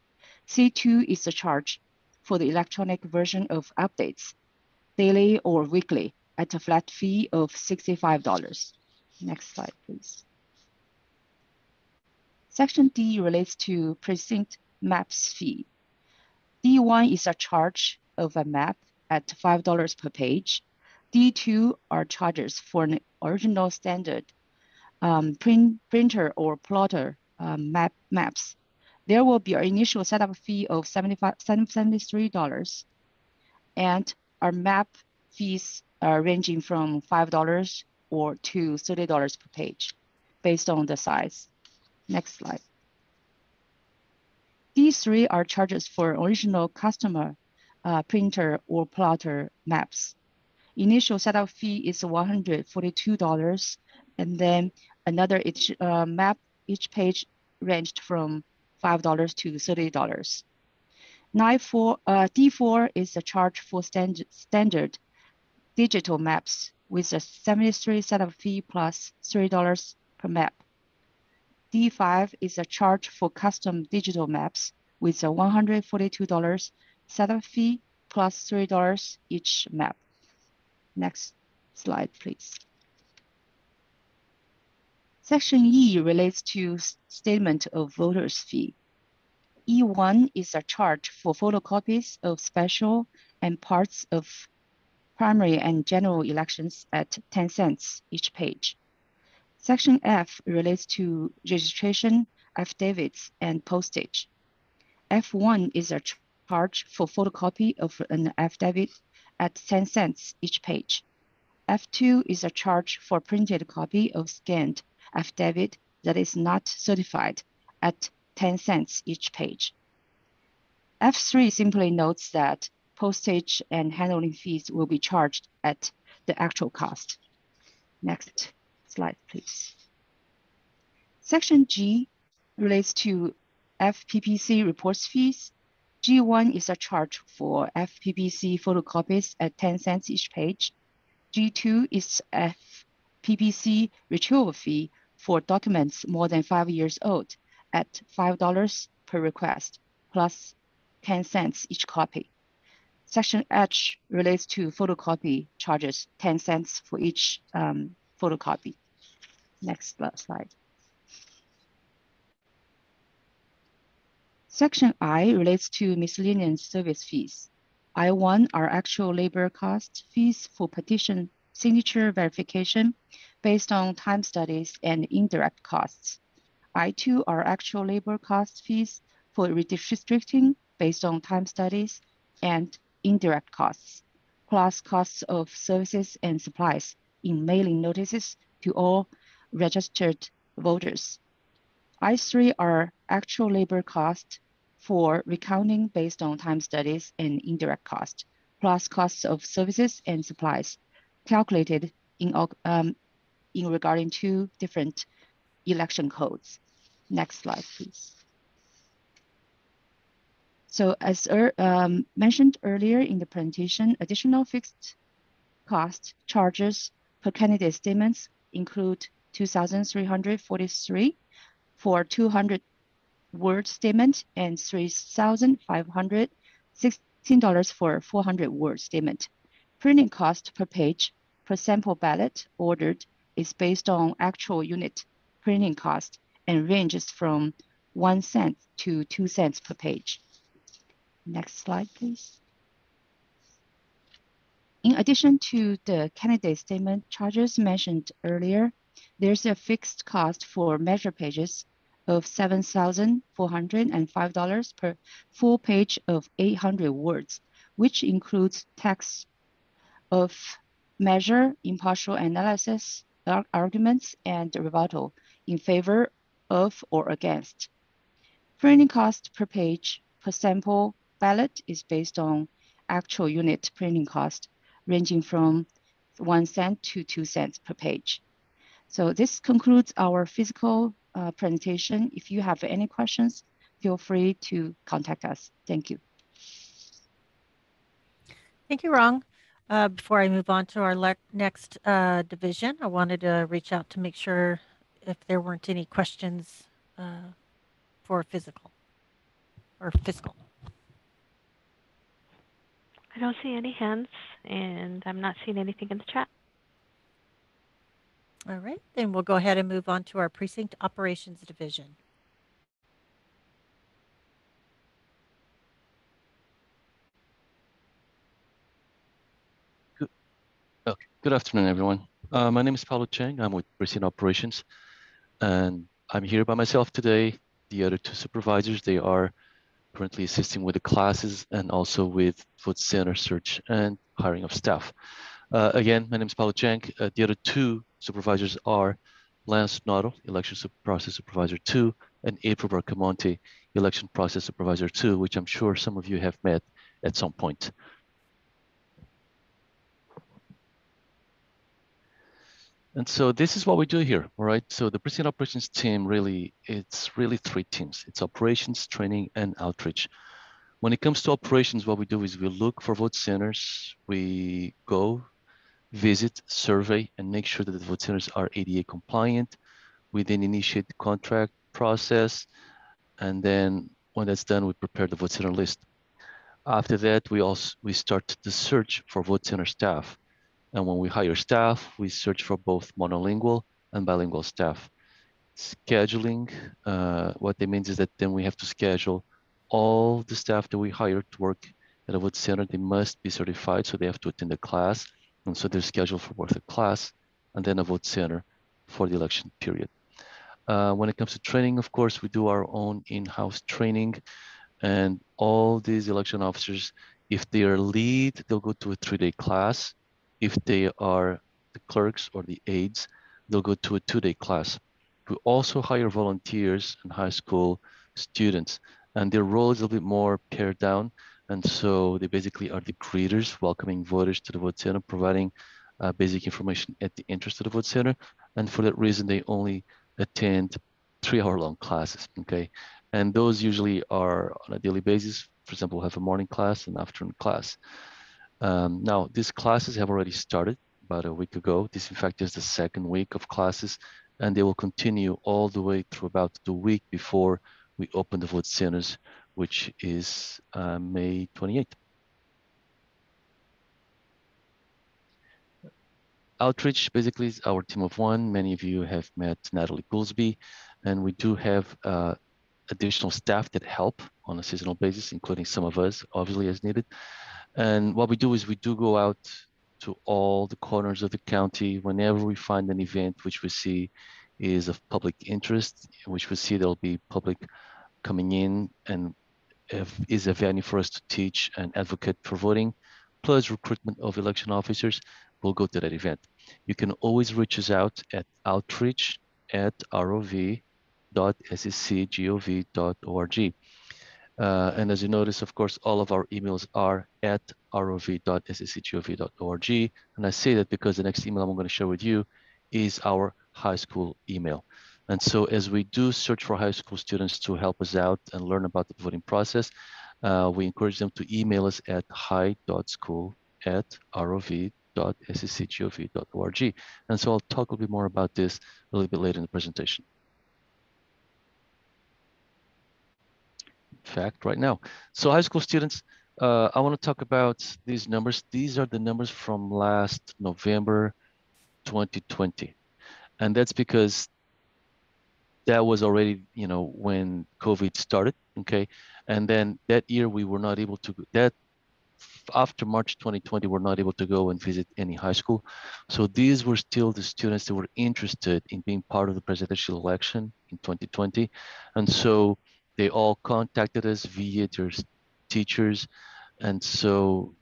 C2 is a charge for the electronic version of updates, daily or weekly, at a flat fee of $65. Next slide, please. Section D relates to precinct maps fee. D1 is a charge of a map at $5 per page. D2 are charges for an original standard printer or plotter maps. There will be an initial setup fee of $73, and our map fees are ranging from $5 or to $30 per page, based on the size. Next slide. These three are charges for original customer printer or plotter maps. Initial setup fee is $142, and then another map each page ranged from $5 to $30. D4 is a charge for standard digital maps with a 73 setup fee plus $3 per map. D5 is a charge for custom digital maps with a $142 setup fee plus $3 each map. Next slide, please. Section E relates to statement of voters fee. E1 is a charge for photocopies of special and parts of primary and general elections at 10 cents each page. Section F relates to registration, affidavits, and postage. F1 is a charge for photocopy of an affidavit at 10 cents each page. F2 is a charge for printed copy of scanned affidavit that is not certified at 10 cents each page. F3 simply notes that postage and handling fees will be charged at the actual cost. Next slide, please. Section G relates to FPPC reports fees. G1 is a charge for FPPC photocopies at 10 cents each page. G2 is FPPC retrieval fee for documents more than 5 years old at $5 per request, plus 10 cents each copy. Section H relates to photocopy charges, 10 cents for each photocopy. Next slide. Section I relates to miscellaneous service fees. I1 are actual labor cost fees for petition signature verification based on time studies and indirect costs. I2 are actual labor cost fees for redistricting based on time studies and indirect costs, plus costs of services and supplies in mailing notices to all registered voters. I3 are actual labor cost for recounting based on time studies and indirect cost, plus costs of services and supplies calculated in regarding to different election codes. Next slide, please. So as mentioned earlier in the presentation, additional fixed cost charges per candidate statements include 2,343 for 200-word statement and $3,516 for 400-word statement. Printing cost per page per sample ballot ordered is based on actual unit printing cost and ranges from 1 cent to 2 cents per page. Next slide, please. In addition to the candidate statement charges mentioned earlier, there's a fixed cost for measure pages of $7,405 per full page of 800 words, which includes text of measure, impartial analysis, arguments, and rebuttal in favor of or against. Printing cost per page per sample ballot is based on actual unit printing cost, ranging from 1 cent to 2 cents per page. So this concludes our physical presentation. If you have any questions, feel free to contact us. Thank you. Thank you, Rong. Before I move on to our next division, I wanted to reach out to make sure if there weren't any questions for physical or fiscal. I don't see any hands, and I'm not seeing anything in the chat. All right, then we'll go ahead and move on to our precinct operations division. Okay. Good afternoon, everyone. My name is Paulo Cheng. I'm with Precinct Operations, and I'm here by myself today. The other two supervisors, they are currently assisting with the classes and also with vote center search and hiring of staff. Again, my name is Paulo Cheng. The other two supervisors are Lance Noddle, Election Process Supervisor 2, and April Barcamonte, Election Process Supervisor 2, which I'm sure some of you have met at some point. And so this is what we do here, all right? So the precinct operations team it's really 3 teams. It's operations, training, and outreach. When it comes to operations, what we do is we look for vote centers. We go, visit, survey, and make sure that the vote centers are ADA compliant. We then initiate the contract process. And then when that's done, we prepare the vote center list. After that, we start the search for vote center staff. And when we hire staff, we search for both monolingual and bilingual staff. Scheduling, what that means is that then we have to schedule all the staff that we hire to work at a vote center. They must be certified, so they have to attend a class. And so they're scheduled for both a class and then a vote center for the election period. When it comes to training, of course, we do our own in-house training, and all these election officers, if they are lead, they'll go to a 3-day class. If they are the clerks or the aides, they'll go to a 2-day class. We also hire volunteers and high school students, and their role is a little bit more pared down. And so they basically are the greeters, welcoming voters to the vote center, providing basic information at the entrance to the vote center. And for that reason, they only attend 3-hour-long classes, okay? And those usually are on a daily basis. For example, we'll have a morning class and afternoon class. Now, these classes have already started about a week ago. This, in fact, is the 2nd week of classes, and they will continue all the way through about the week before we open the vote centers, which is May 28th. Outreach basically is our team of 1. Many of you have met Natalie Goolsby, and we do have additional staff that help on a seasonal basis, including some of us, obviously, as needed. And what we do is we do go out to all the corners of the county whenever we find an event which we see is of public interest, which we see there'll be public coming in and is a venue for us to teach and advocate for voting, plus recruitment of election officers. We'll go to that event. You can always reach us out at outreach@rov.scgov.org. And as you notice, of course, all of our emails are at rov.sscgov.org. And I say that because the next email I'm going to share with you is our high school email. And so as we do search for high school students to help us out and learn about the voting process, we encourage them to email us at hi.school@rov.sscgov.org. And so I'll talk a little bit more about this a little bit later in the presentation. In fact, right now. So high school students, I want to talk about these numbers. These are the numbers from last November 2020. And that's because that was already, when COVID started, okay? And then that year we were not able to, after March 2020, we're not able to go and visit any high school. So these were still the students that were interested in being part of the presidential election in 2020. And so they all contacted us via their teachers. And so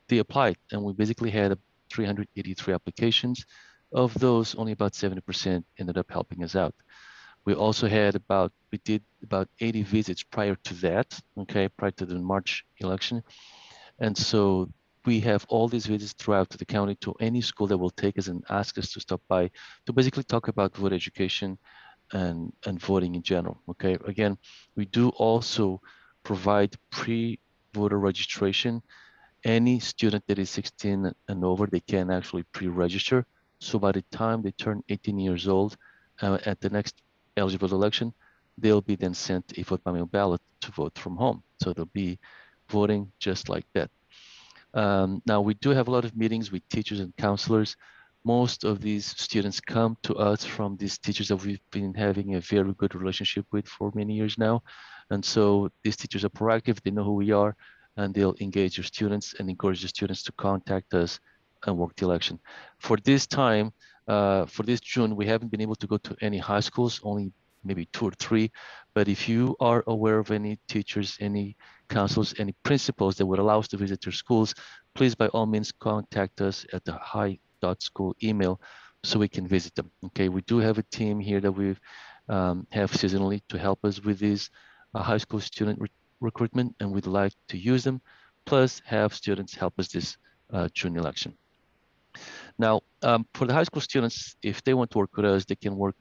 they applied, and we basically had 383 applications. Of those, only about 70% ended up helping us out. We also had we did about 80 visits prior to that, okay, prior to the March election. And so we have all these visits throughout the county to any school that will take us and ask us to stop by to basically talk about voter education and voting in general. Okay, again, we do also provide pre-voter registration. Any student that is 16 and over, they can actually pre-register. So by the time they turn 18 years old at the next eligible election, they'll be then sent a vote by mail ballot to vote from home. So they'll be voting just like that. Now, we do have a lot of meetings with teachers and counselors. Most of these students come to us from these teachers that we've been having a very good relationship with for many years now. And so these teachers are proactive, they know who we are, and they'll engage their students and encourage the students to contact us and work the election. For this time, for this June, we haven't been able to go to any high schools, only maybe 2 or 3. But if you are aware of any teachers, any counselors, any principals that would allow us to visit their schools, please by all means contact us at the hi.school email so we can visit them. Okay, we do have a team here that we have seasonally to help us with this high school student recruitment, and we'd like to use them, plus have students help us this June election. Now, for the high school students, if they want to work with us, they can work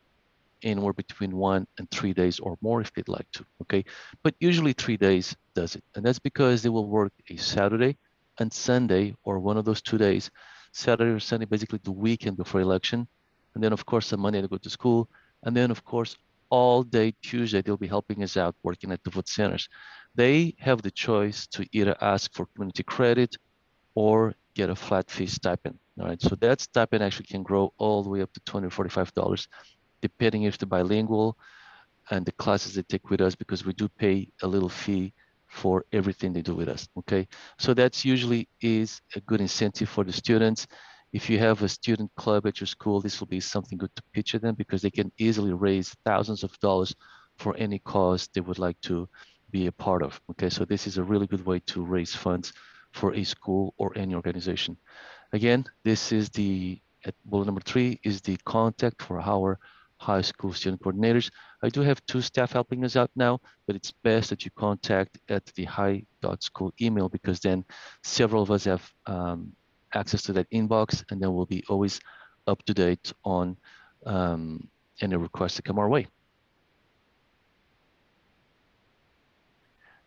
anywhere between 1 and 3 days or more if they'd like to, okay? But usually 3 days does it. And that's because they will work a Saturday and Sunday, or one of those 2 days, Saturday or Sunday, basically the weekend before election. And then of course, on Monday they go to school. And then of course, all day Tuesday, they'll be helping us out working at the vote centers. They have the choice to either ask for community credit or get a flat fee stipend, all right? So that stipend actually can grow all the way up to $20 or $45, depending if they're bilingual and the classes they take with us, because we do pay a little fee for everything they do with us, okay? So that's usually is a good incentive for the students. If you have a student club at your school, this will be something good to pitch at them, because they can easily raise thousands of dollars for any cause they would like to be a part of, okay? So this is a really good way to raise funds for a school or any organization. Again, this is bullet number 3 is the contact for our high school student coordinators. I do have 2 staff helping us out now, but it's best that you contact at the hi.school email, because then several of us have access to that inbox, and then we'll be always up to date on any requests that come our way.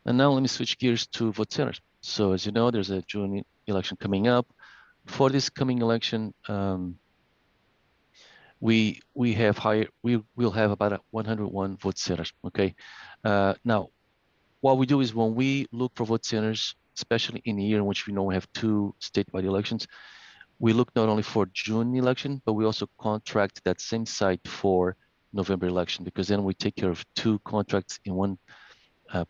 And now let me switch gears to vote centers. So as you know, there's a June election coming up. For this coming election, we will have about 101 vote centers. Okay. Now, what we do is when we look for vote centers, especially in a year in which we know we have 2 statewide elections, we look not only for June election, but we also contract that same site for November election, because then we take care of 2 contracts in one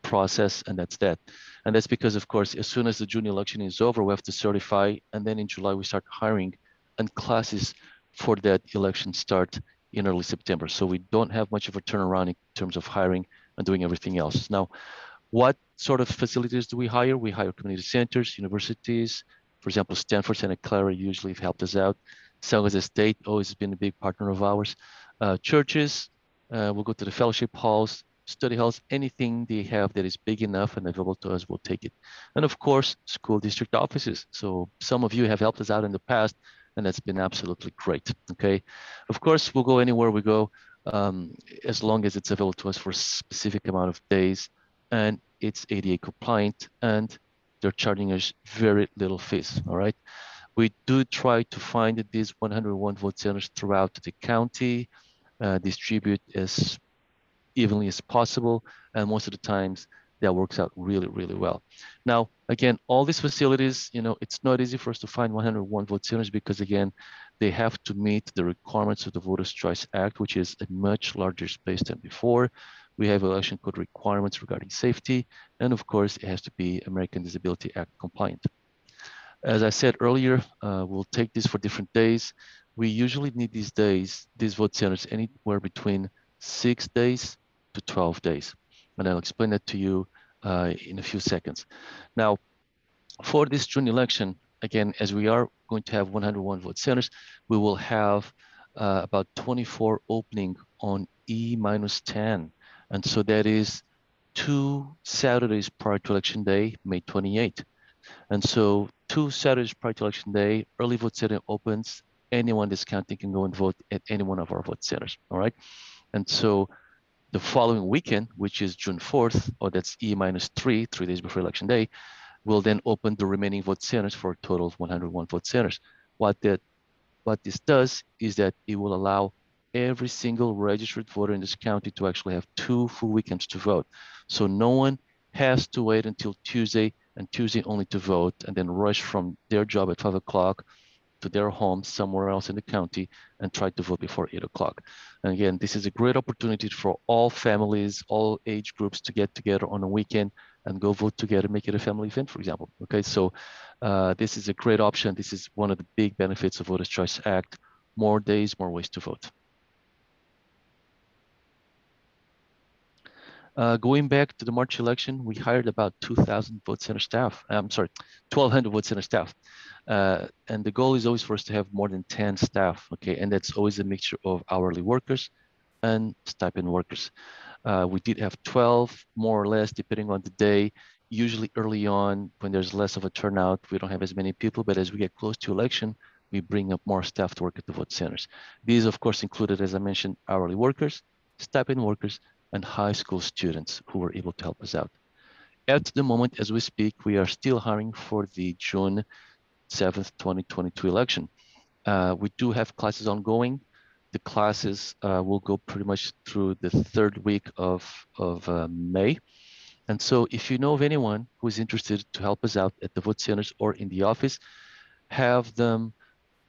process, and that's that. And that's because, of course, as soon as the June election is over, we have to certify, and then in July we start hiring, and classes for that election start in early September. So we don't have much of a turnaround in terms of hiring and doing everything else. Now, what sort of facilities do we hire? We hire community centers, universities. For example, Stanford, Santa Clara usually have helped us out. San Jose State always been a big partner of ours. Churches, we'll go to the fellowship halls, study halls, anything they have that is big enough and available to us, we'll take it. And of course, school district offices. So some of you have helped us out in the past, and that's been absolutely great, okay? Of course, we'll go anywhere we go, as long as it's available to us for a specific amount of days, and it's ADA compliant, and they're charging us very little fees, all right? We do try to find these 101 vote centers throughout the county, distribute as evenly as possible. And most of the times that works out really, really well. Now, again, all these facilities, you know, it's not easy for us to find 101 vote centers because again, they have to meet the requirements of the Voters' Choice Act, which is a much larger space than before. We have election code requirements regarding safety. And of course, it has to be American Disability Act compliant. As I said earlier, we'll take this for different days. We usually need these days, these vote centers, anywhere between 6 days to 12 days. And I'll explain that to you in a few seconds. Now, for this June election, again, as we are going to have 101 vote centers, we will have about 24 opening on E-10. And so that is 2 Saturdays prior to election day, May 28th. And so 2 Saturdays prior to election day, early vote center opens. Anyone this county can go and vote at any one of our vote centers, all right? And so the following weekend, which is June 4th, or that's E-3, 3 days before election day, we'll then open the remaining vote centers for a total of 101 vote centers. What this does is that it will allow every single registered voter in this county to actually have 2 full weekends to vote. So no one has to wait until Tuesday and Tuesday only to vote and then rush from their job at 5 o'clock to their home somewhere else in the county and try to vote before 8 o'clock. And again, this is a great opportunity for all families, all age groups to get together on a weekend and go vote together, make it a family event, for example. Okay, so this is a great option. This is one of the big benefits of Voters' Choice Act. More days, more ways to vote. Going back to the March election, we hired about 2,000 vote center staff. I'm sorry, 1,200 vote center staff. And the goal is always for us to have more than 10 staff, okay? And that's always a mixture of hourly workers and stipend workers. We did have 12, more or less, depending on the day. Usually early on, when there's less of a turnout, we don't have as many people, but as we get close to election, we bring up more staff to work at the vote centers. These, of course, included, as I mentioned, hourly workers, stipend workers, and high school students who were able to help us out. At the moment, as we speak, we are still hiring for the June 7th, 2022 election. We do have classes ongoing. The classes will go pretty much through the 3rd week of May. And so if you know of anyone who is interested to help us out at the vote centers or in the office, have them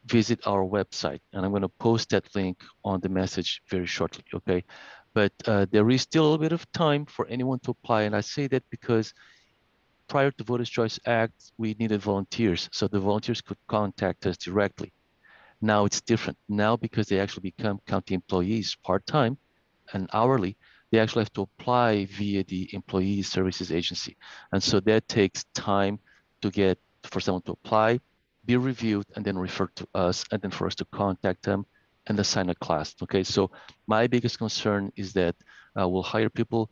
visit our website. And I'm going to post that link on the message very shortly, okay? But there is still a little bit of time for anyone to apply. And I say that because prior to Voters' Choice Act, we needed volunteers. So the volunteers could contact us directly. Now it's different. Now, because they actually become county employees part-time and hourly, they actually have to apply via the Employee Services Agency. And so that takes time to get for someone to apply, be reviewed, and then referred to us, and then for us to contact them and assign a class. Okay, so my biggest concern is that we'll hire people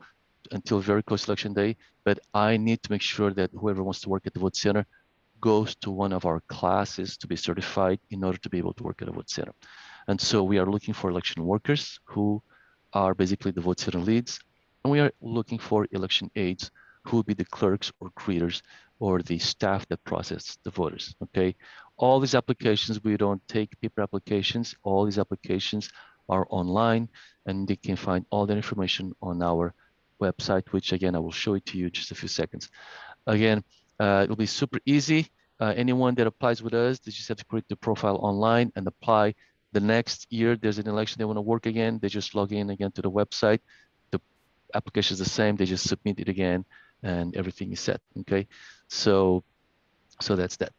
until very close election day, but I need to make sure that whoever wants to work at the vote center goes to one of our classes to be certified in order to be able to work at a vote center. And so we are looking for election workers who are basically the vote center leads. And we are looking for election aides who will be the clerks or greeters or the staff that process the voters, okay? All these applications, we don't take paper applications. All these applications are online and they can find all that information on our website, which again, I will show it to you in just a few seconds. Again, it'll be super easy. Anyone that applies with us, they just have to create the profile online and apply. The next year, there's an election, they want to work again, they just log in again to the website. The application is the same, they just submit it again and everything is set, okay? So that's that.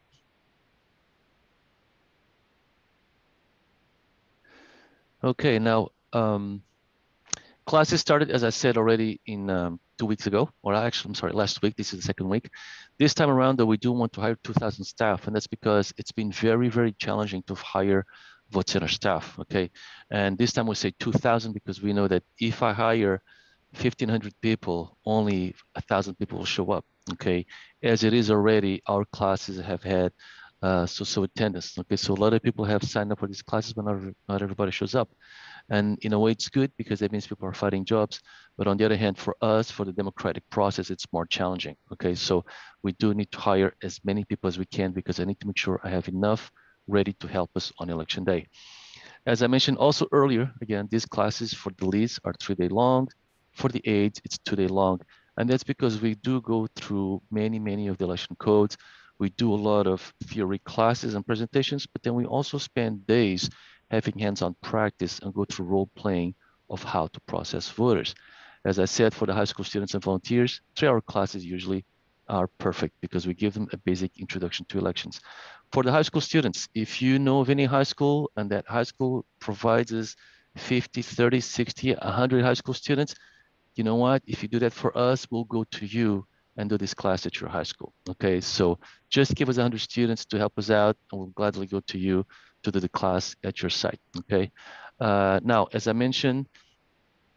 Okay, now, classes started, as I said already, in 2 weeks ago, or actually, I'm sorry, last week. This is the 2nd week. This time around, though, we do want to hire 2,000 staff, and that's because it's been very, very challenging to hire vote center staff, okay? And this time we say 2,000 because we know that if I hire 1,500 people, only 1,000 people will show up, okay? As it is already, our classes have had so attendance, okay? So a lot of people have signed up for these classes, but not everybody shows up. And in a way, it's good because that means people are fighting jobs. But on the other hand, for us, for the democratic process, it's more challenging. Okay, so we do need to hire as many people as we can because I need to make sure I have enough ready to help us on election day. As I mentioned also earlier, again, these classes for the leads are 3-day long. For the aides, it's 2-day long. And that's because we do go through many of the election codes. We do a lot of theory classes and presentations, but then we also spend days having hands-on practice and go through role playing of how to process voters. As I said, for the high school students and volunteers, 3-hour classes usually are perfect because we give them a basic introduction to elections. For the high school students, if you know of any high school and that high school provides us 50, 30, 60, 100 high school students, you know what? If you do that for us, we'll go to you and do this class at your high school. Okay, so just give us 100 students to help us out and we'll gladly go to you to do the class at your site. Okay, now, as I mentioned,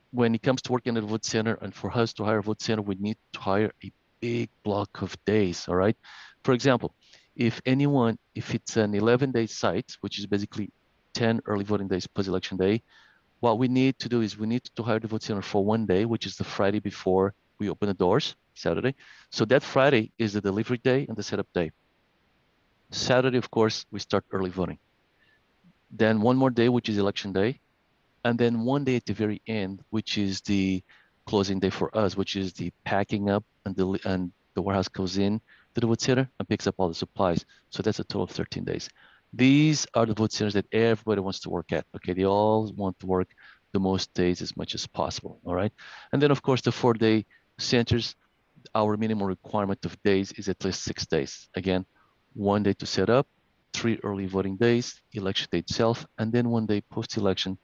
when it comes to working at a vote center and for us to hire a vote center, we need to hire a big block of days, all right? For example, if it's an 11-day site, which is basically 10 early voting days plus election day, what we need to do is we need to hire the vote center for 1 day, which is the Friday before we open the doors, Saturday. So that Friday is the delivery day and the setup day. Saturday, of course, we start early voting. Then one more day, which is election day. And then 1 day at the very end, which is the closing day for us, which is the packing up and the warehouse goes in to the vote center and picks up all the supplies. So that's a total of 13 days. These are the vote centers that everybody wants to work at. Okay, they all want to work the most days as much as possible. All right, and then of course the 4-day centers, our minimum requirement of days is at least 6 days. Again, 1 day to set up, 3 early voting days, election day itself, and then 1 day post-election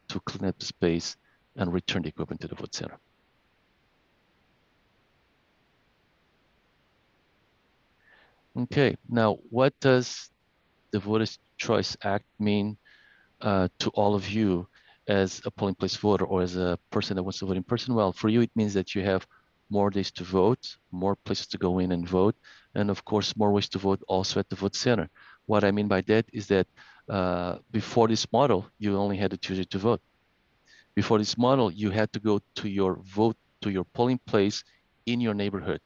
to clean up the space and return the equipment to the vote center. Okay, now what does the Voters' Choice Act mean to all of you as a polling place voter or as a person that wants to vote in person? Well, for you, it means that you have more days to vote, more places to go in and vote, and of course, more ways to vote also at the vote center. What I mean by that is that before this model, you only had a Tuesday to vote. Before this model, you had to go to your polling place in your neighborhood.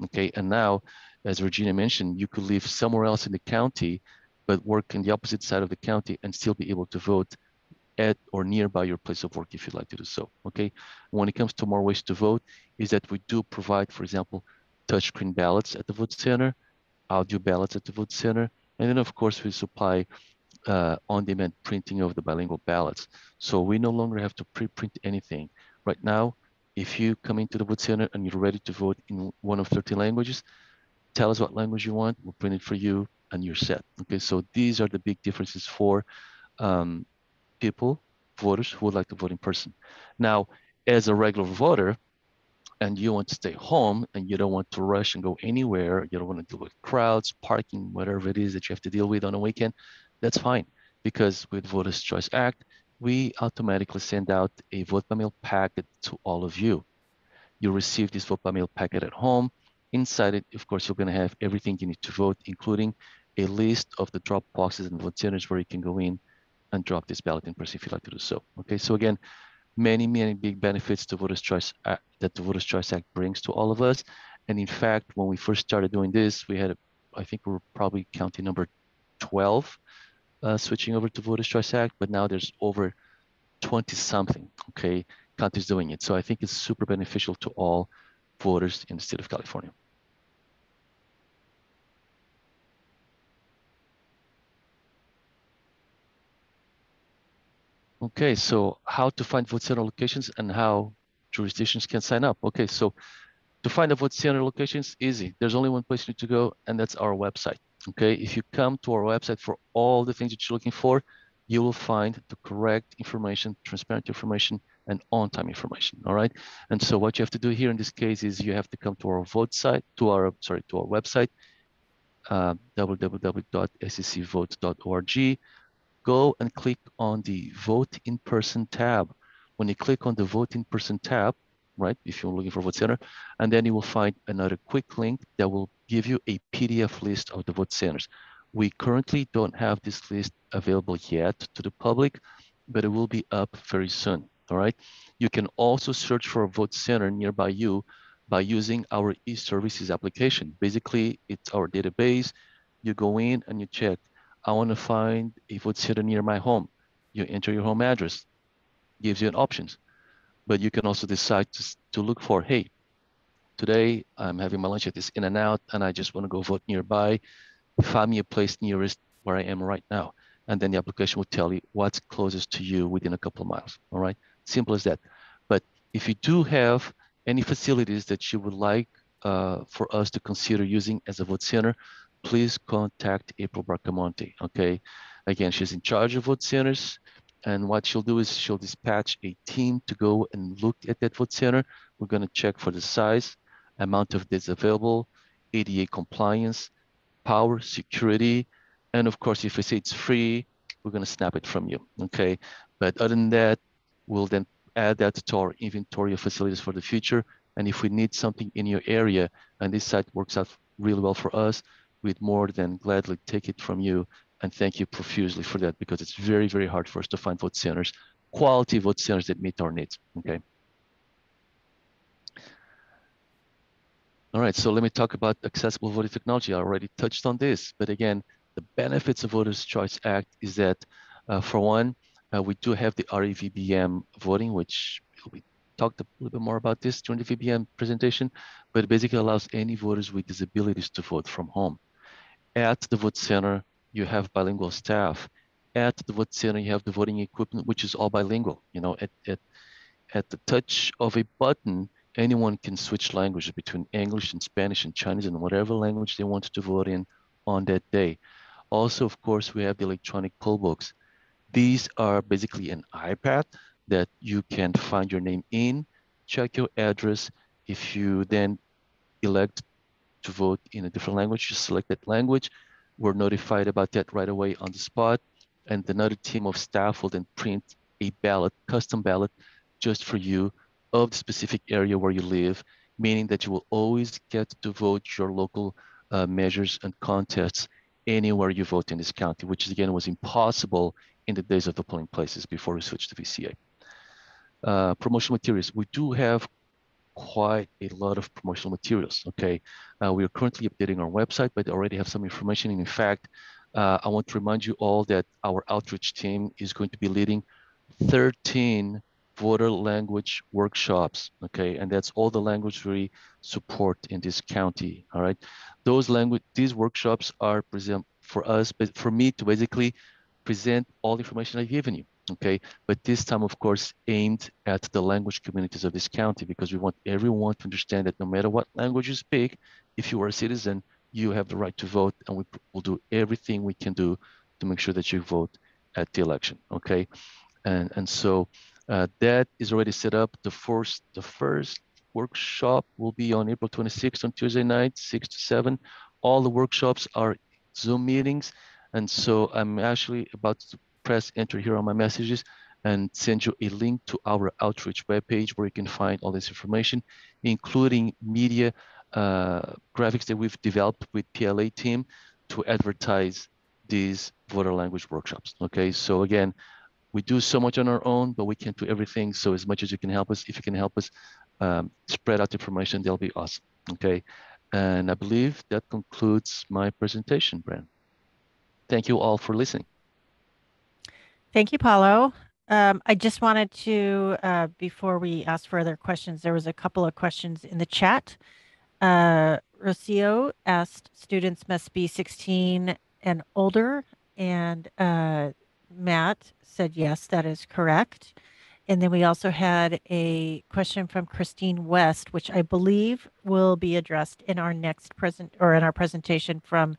Okay, and now, as Regina mentioned, you could live somewhere else in the county, but work in the opposite side of the county and still be able to vote at or nearby your place of work if you'd like to do so. Okay, when it comes to more ways to vote, is that we do provide, for example, touchscreen ballots at the vote center, audio ballots at the vote center, and then of course we supply on-demand printing of the bilingual ballots. So we no longer have to pre-print anything. Right now, if you come into the vote center and you're ready to vote in one of 13 languages, tell us what language you want, we'll print it for you, and you're set. Okay, so these are the big differences for voters who would like to vote in person. Now, as a regular voter, and you want to stay home and you don't want to rush and go anywhere, you don't want to deal with crowds, parking, whatever it is that you have to deal with on a weekend, that's fine. Because with Voters' Choice Act, we automatically send out a vote by mail packet to all of you. You receive this vote by mail packet at home. Inside it, of course, you're going to have everything you need to vote, including a list of the drop boxes and vote centers where you can go in and drop this ballot in person if you'd like to do so. Okay, so again, many big benefits to Voters' Choice Act, that the Voters' Choice Act brings to all of us. And in fact, when we first started doing this, we had, I think we were probably counting number 12 switching over to Voters' Choice Act, but now there's over 20 something, okay, countries doing it. So I think it's super beneficial to all voters in the state of California. Okay, so how to find vote center locations and how jurisdictions can sign up. Okay, so to find a vote center location is easy. There's only one place you need to go, and that's our website. Okay, if you come to our website for all the things that you're looking for, you will find the correct information, transparent information, and on-time information. All right. And so what you have to do here in this case is you have to come to our website, www.secvote.org. Go and click on the Vote in Person tab. When you click on the Vote in Person tab, right? If you're looking for vote center, and then you will find another quick link that will give you a PDF list of the vote centers. We currently don't have this list available yet to the public, but it will be up very soon, all right? You can also search for a vote center nearby you by using our e-services application. Basically, it's our database. You go in and you check, I want to find a vote center near my home. You enter your home address, gives you an options, but you can also decide to look for, hey, today I'm having my lunch at this In-N-Out and I just want to go vote nearby. Find me a place nearest where I am right now. And then the application will tell you what's closest to you within a couple of miles, all right? Simple as that. But if you do have any facilities that you would like for us to consider using as a vote center, please contact April Bracamonte, okay? Again, she's in charge of vote centers. And what she'll do is she'll dispatch a team to go and look at that vote center. We're gonna check for the size, amount of days available, ADA compliance, power, security, and of course, if we say it's free, we're going to snap it from you, okay? But other than that, we'll then add that to our inventory of facilities for the future. And if we need something in your area, and this site works out really well for us, we'd more than gladly take it from you. And thank you profusely for that, because it's very, very hard for us to find vote centers, quality vote centers that meet our needs, okay? All right, so let me talk about accessible voting technology. I already touched on this, but again, the benefits of Voters' Choice Act is that, for one, we do have the REVBM voting, which we talked a little bit more about this during the VBM presentation, but it basically allows any voters with disabilities to vote from home. At the vote center, you have bilingual staff. At the vote center, you have the voting equipment, which is all bilingual. You know, at the touch of a button, anyone can switch languages between English and Spanish and Chinese and whatever language they want to vote in on that day. Also, of course, we have the electronic poll books. These are basically an iPad that you can find your name in, check your address. If you then elect to vote in a different language, you select that language. We're notified about that right away on the spot. And another team of staff will then print a ballot, custom ballot, just for you of the specific area where you live, meaning that you will always get to vote your local measures and contests anywhere you vote in this county, which again was impossible in the days of the polling places before we switched to VCA. Promotional materials. We do have quite a lot of promotional materials, okay? We are currently updating our website, but already have some information. And in fact, I want to remind you all that our outreach team is going to be leading 13 voter language workshops, okay? And that's all the language we support in this county, all right? These workshops are present for us, but for me to basically present all the information I've given you, okay? But this time, of course, aimed at the language communities of this county, because we want everyone to understand that no matter what language you speak, if you are a citizen, you have the right to vote, and we will do everything we can do to make sure that you vote at the election, okay? And so that is already set up. The first workshop will be on April 26th on Tuesday night, 6 to 7. All the workshops are Zoom meetings. And so I'm actually about to press enter here on my messages and send you a link to our outreach webpage where you can find all this information, including media graphics that we've developed with PLA team to advertise these voter language workshops. Okay, so again, we do so much on our own, but we can't do everything. So as much as you can help us, if you can help us spread out information, that'll be awesome. Okay, and I believe that concludes my presentation, Bran. Thank you all for listening. Thank you, Paulo. I just wanted to, before we ask further questions, there was a couple of questions in the chat. Rocio asked, students must be 16 and older, and Matt said, yes, that is correct. And then we also had a question from Christine West, which I believe will be addressed in our next in our presentation from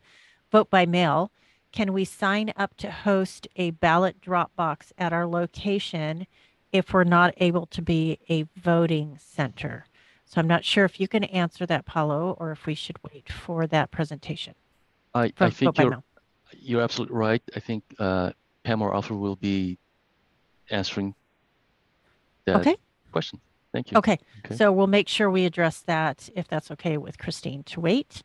Vote by Mail. Can we sign up to host a ballot drop box at our location if we're not able to be a voting center? So I'm not sure if you can answer that, Paulo, or if we should wait for that presentation. I think you're absolutely right. I think Pam or Alfred will be answering that question. Thank you. Okay. So we'll make sure we address that if that's okay with Christine to wait.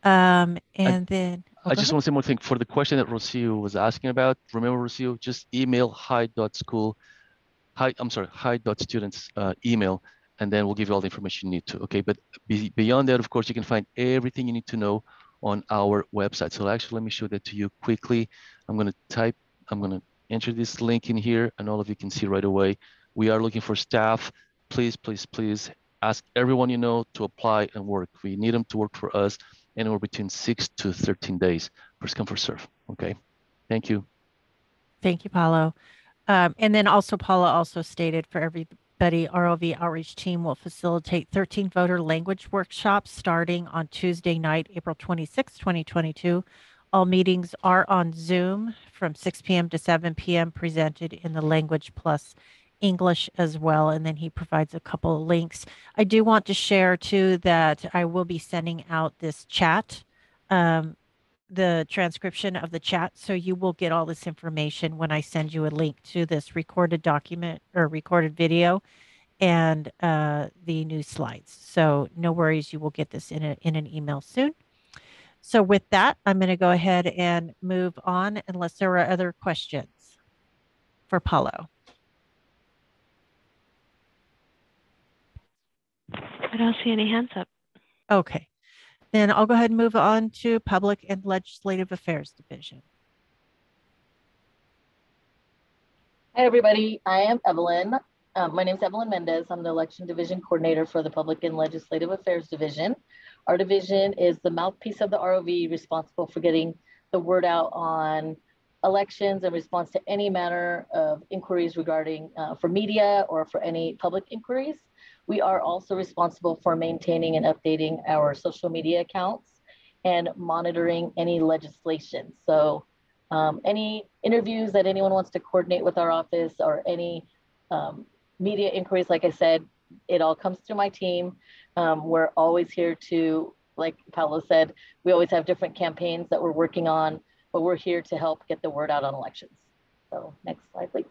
And then I just want to say one thing for the question that Rocio was asking about. Remember, Rocio, just email hi.students email, and then we'll give you all the information you need to. Okay, but beyond that, of course, you can find everything you need to know on our website. So actually, let me show that to you quickly. I'm going to enter this link in here, and all of you can see right away. We are looking for staff. Please, please, please ask everyone you know to apply and work. We need them to work for us anywhere between 6 to 13 days. First come, first serve. Okay. Thank you. Thank you, Paulo. And then also, Paula also stated for everybody, ROV Outreach Team will facilitate 13 voter language workshops starting on Tuesday night, April 26, 2022. All meetings are on Zoom from 6 p.m. to 7 p.m. presented in the Language Plus English as well. And then he provides a couple of links. I do want to share too that I will be sending out this chat, the transcription of the chat. So you will get all this information when I send you a link to this recorded document or recorded video and the new slides. So no worries, you will get this in an email soon. So with that, I'm going to go ahead and move on unless there are other questions for Paulo. I don't see any hands up. Okay. Then I'll go ahead and move on to Public and Legislative Affairs Division. Hi, everybody. I am Evelyn. My name is Evelyn Mendez. I'm the Election Division Coordinator for the Public and Legislative Affairs Division. Our division is the mouthpiece of the ROV, responsible for getting the word out on elections in response to any manner of inquiries regarding for media or for any public inquiries. We are also responsible for maintaining and updating our social media accounts and monitoring any legislation. So any interviews that anyone wants to coordinate with our office or any media inquiries, like I said, it all comes through my team. We're always here to, like Paulo said, we always have different campaigns that we're working on, but we're here to help get the word out on elections. So next slide, please.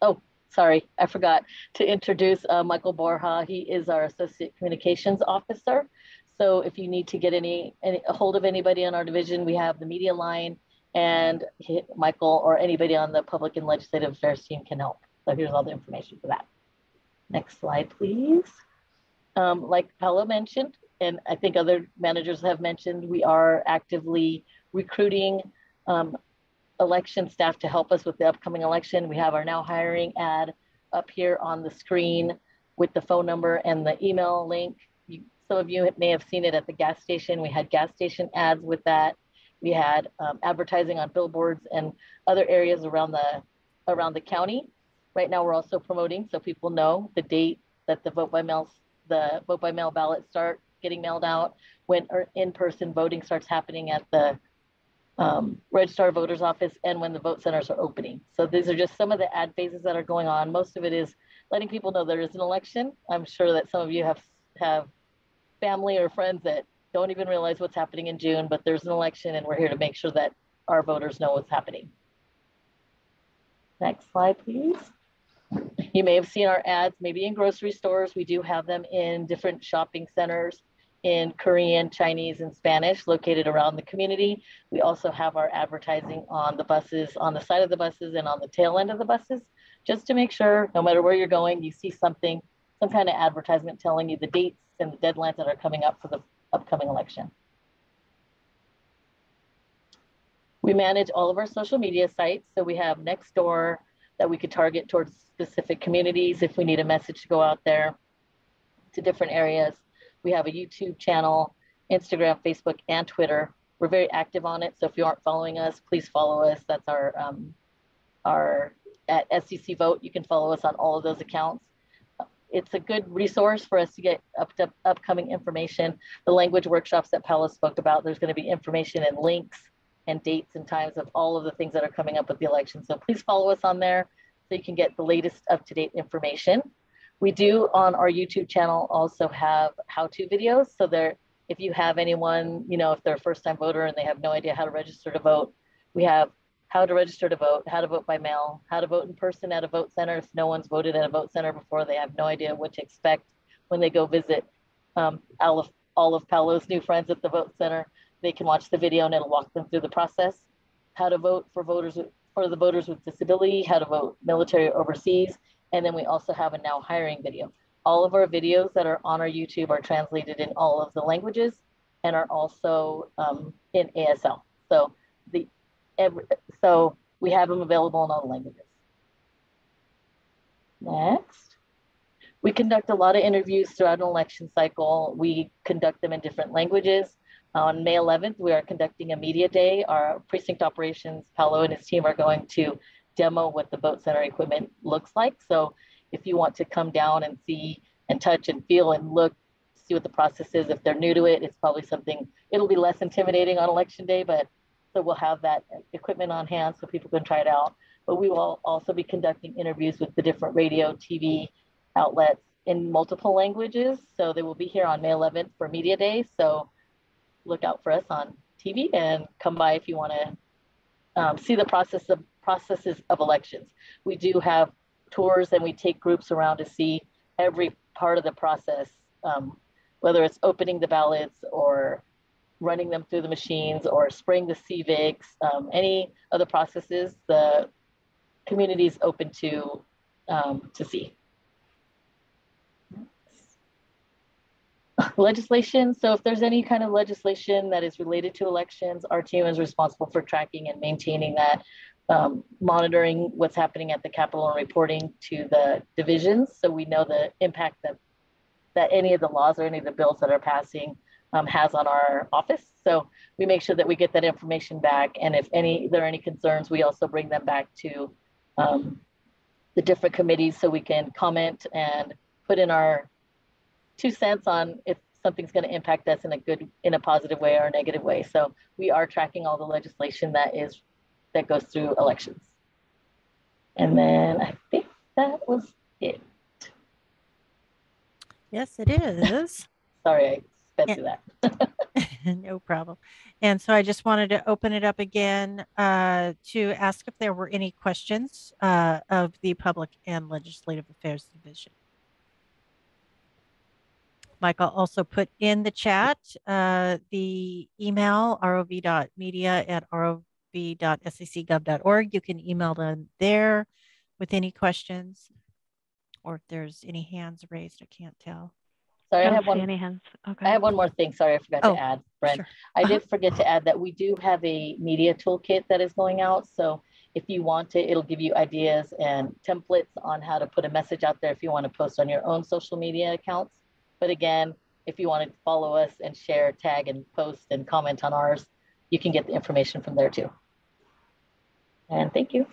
Oh, sorry, I forgot to introduce Michael Borja. He is our Associate Communications Officer. So if you need to get a hold of anybody in our division, we have the media line, and Michael or anybody on the Public and Legislative Affairs team can help. So here's all the information for that. Next slide, please. Like Paulo mentioned, and I think other managers have mentioned, we are actively recruiting election staff to help us with the upcoming election. We have our now hiring ad up here on the screen with the phone number and the email link. Some of you may have seen it at the gas station. We had gas station ads with that. We had advertising on billboards and other areas around the county. Right now, we're also promoting so people know the date that the vote by mail ballots start getting mailed out, when in-person voting starts happening at the Registrar of Voters office, and when the vote centers are opening. So these are just some of the ad phases that are going on. Most of it is letting people know there is an election. I'm sure that some of you have family or friends that don't even realize what's happening in June, but there's an election and we're here to make sure that our voters know what's happening. Next slide, please. You may have seen our ads maybe in grocery stores. We do have them in different shopping centers in Korean, Chinese, and Spanish located around the community. We also have our advertising on the buses, on the side of the buses and on the tail end of the buses, just to make sure no matter where you're going, you see something, some kind of advertisement telling you the dates and the deadlines that are coming up for the upcoming election. We manage all of our social media sites. So we have Nextdoor that we could target towards specific communities if we need a message to go out there to different areas. We have a YouTube channel, Instagram, Facebook, and Twitter. We're very active on it. So if you aren't following us, please follow us. That's our at SCC Vote. You can follow us on all of those accounts. It's a good resource for us to get upcoming information. The language workshops that Paula spoke about, there's going to be information and links and dates and times of all of the things that are coming up with the election. So please follow us on there so you can get the latest up-to-date information. We do on our YouTube channel also have how-to videos. So there, if you have anyone, if they're a first-time voter and they have no idea how to register to vote, we have how to register to vote, how to vote by mail, how to vote in person at a vote center. If no one's voted at a vote center before, they have no idea what to expect when they go visit all of Paolo's new friends at the vote center. They can watch the video and it'll walk them through the process. How to vote for the voters with disability, how to vote military overseas. And then we also have a now hiring video. All of our videos that are on our YouTube are translated in all of the languages and are also in ASL. So we have them available in all the languages. Next. We conduct a lot of interviews throughout an election cycle. We conduct them in different languages. On May 11th, we are conducting a media day. Our precinct operations, Paolo and his team are going to demo what the vote center equipment looks like. So if you want to come down and see and touch and feel and look, see what the process is, if they're new to it, it's probably something, it'll be less intimidating on election day, but so we'll have that equipment on hand so people can try it out. But we will also be conducting interviews with the different radio, TV outlets in multiple languages. So they will be here on May 11th for Media Day. So look out for us on TV and come by if you want to see the processes of elections. We do have tours and we take groups around to see every part of the process, whether it's opening the ballots or running them through the machines or spraying the civics, any of the processes the community is open to see. Legislation. So if there's any kind of legislation that is related to elections, our team is responsible for tracking and maintaining that, monitoring what's happening at the Capitol and reporting to the divisions. So we know the impact that any of the laws or any of the bills that are passing has on our office. So we make sure that we get that information back. And if there are any concerns, we also bring them back to the different committees so we can comment and put in our 2 cents on if something's going to impact us in a positive way or a negative way. So we are tracking all the legislation that goes through elections. And then I think that was it. Yes, it is. Sorry, I sped through that. No problem. And so I just wanted to open it up again to ask if there were any questions of the Public and Legislative Affairs Division. Michael also put in the chat the email rov.media@rov.sccgov.org. You can email them there with any questions or if there's any hands raised. I can't tell. Sorry, I don't see any hands. Okay. I have one more thing. Sorry, I forgot to add, Brent. Sure. I did forget to add that we do have a media toolkit that is going out. So if you want it, it'll give you ideas and templates on how to put a message out there if you want to post on your own social media accounts. But again, if you want to follow us and share, tag, and post and comment on ours, you can get the information from there too. And thank you.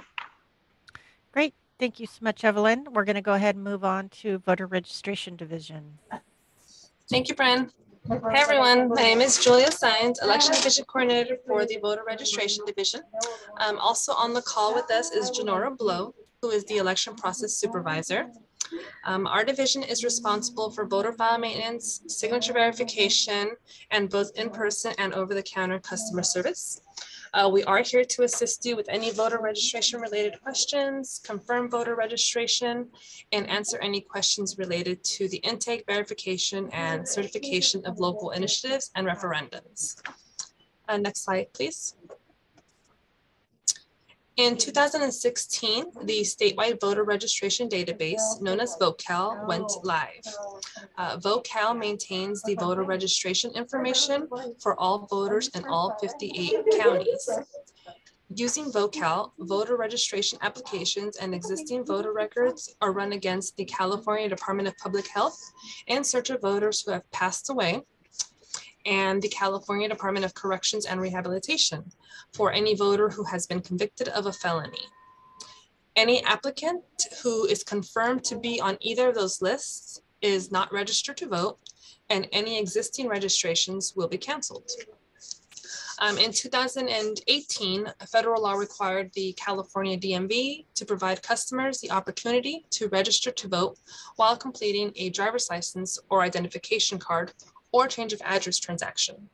Great. Thank you so much, Evelyn. We're going to go ahead and move on to Voter Registration Division. Thank you, Bren. Hey everyone, my name is Julia Sines, Election Division Coordinator for the Voter Registration Division. Also on the call with us is Janora Blow, who is the Election Process Supervisor. Our division is responsible for voter file maintenance, signature verification, and both in-person and over-the-counter customer service. We are here to assist you with any voter registration related questions, confirm voter registration, and answer any questions related to the intake, verification, and certification of local initiatives and referendums. Next slide, please. In 2016, the statewide voter registration database, known as VOCAL, went live. VOCAL maintains the voter registration information for all voters in all 58 counties. Using VOCAL, voter registration applications and existing voter records are run against the California Department of Public Health in search of voters who have passed away, and the California Department of Corrections and Rehabilitation for any voter who has been convicted of a felony. Any applicant who is confirmed to be on either of those lists is not registered to vote, and any existing registrations will be canceled. In 2018, federal law required the California DMV to provide customers the opportunity to register to vote while completing a driver's license or identification card or change of address transaction.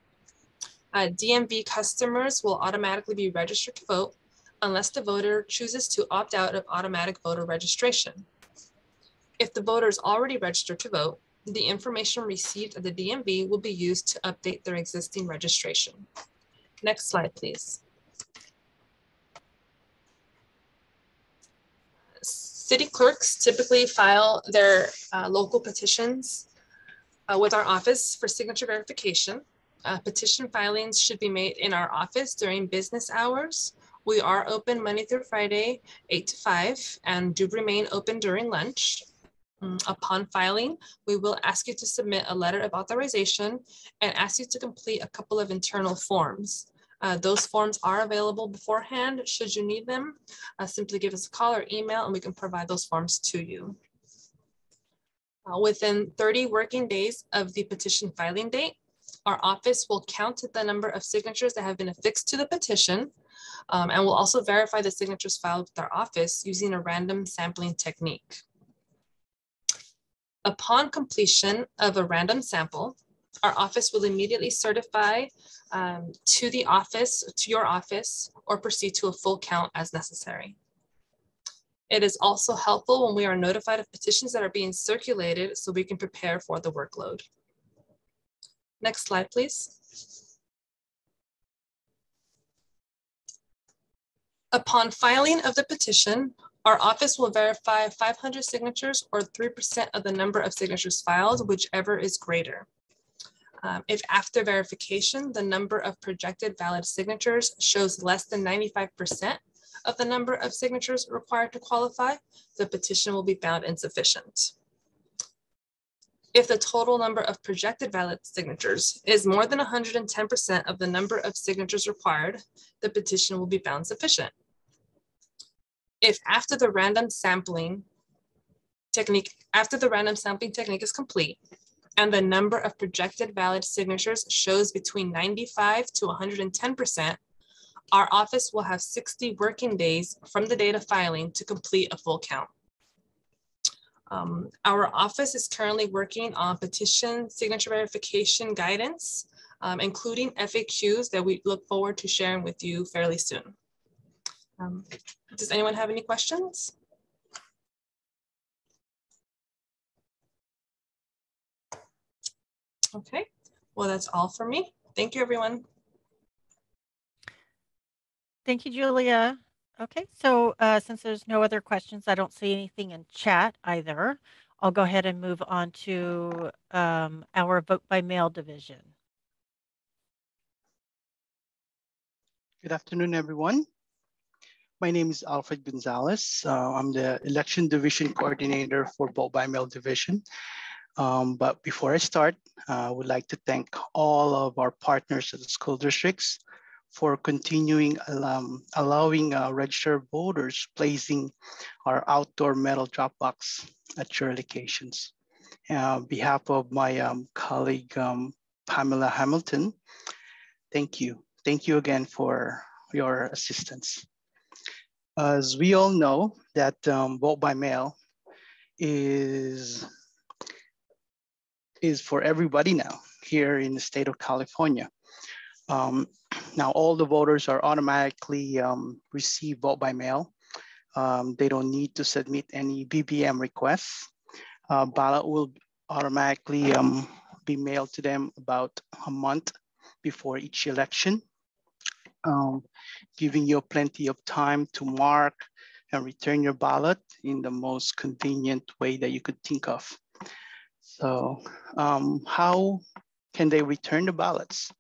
DMV customers will automatically be registered to vote unless the voter chooses to opt out of automatic voter registration. If the voter is already registered to vote, the information received at the DMV will be used to update their existing registration. Next slide, please. City clerks typically file their local petitions with our office for signature verification. Petition filings should be made in our office during business hours. We are open Monday through Friday, 8 to 5, and do remain open during lunch. Upon filing, we will ask you to submit a letter of authorization and ask you to complete a couple of internal forms. Those forms are available beforehand. Should you need them, simply give us a call or email and we can provide those forms to you. Within 30 working days of the petition filing date, our office will count the number of signatures that have been affixed to the petition, and will also verify the signatures filed with our office using a random sampling technique. Upon completion of a random sample, our office will immediately certify to your office, or proceed to a full count as necessary. It is also helpful when we are notified of petitions that are being circulated so we can prepare for the workload. Next slide, please. Upon filing of the petition, our office will verify 500 signatures or 3% of the number of signatures filed, whichever is greater. If after verification, the number of projected valid signatures shows less than 95% of the number of signatures required to qualify, the petition will be found insufficient. If the total number of projected valid signatures is more than 110% of the number of signatures required, the petition will be found sufficient. If after the random sampling technique is complete and the number of projected valid signatures shows between 95 to 110%, our office will have 60 working days from the date of filing to complete a full count. Our office is currently working on petition signature verification guidance, including FAQs that we look forward to sharing with you fairly soon. Does anyone have any questions? Okay, well, that's all for me. Thank you, everyone. Thank you, Julia. Okay, so since there's no other questions, I don't see anything in chat either. I'll go ahead and move on to our vote by mail division. Good afternoon, everyone. My name is Alfred Gonzalez. I'm the Election Division Coordinator for Vote by Mail Division. But before I start, I would like to thank all of our partners at the school districts for continuing allowing registered voters placing our outdoor metal drop box at your locations. On behalf of my colleague, Pamela Hamilton, thank you. Thank you again for your assistance. As we all know that vote by mail is for everybody now here in the state of California. Now all the voters are automatically receive vote by mail. They don't need to submit any BBM requests. Ballot will automatically be mailed to them about a month before each election, giving you plenty of time to mark and return your ballot in the most convenient way that you could think of. So how can they return the ballots?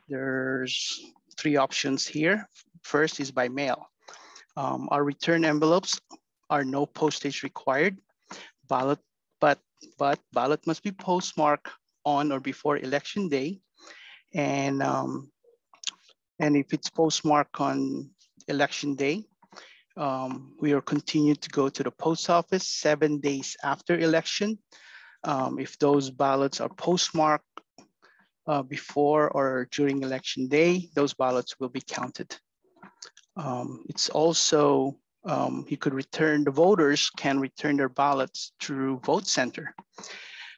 There's 3 options here. First is by mail. Our return envelopes are no postage required. Ballot, but ballot must be postmarked on or before election day. And if it's postmarked on election day, we are continued to go to the post office 7 days after election. If those ballots are postmarked before or during election day, those ballots will be counted. It's also, the voters can return their ballots through Vote Center.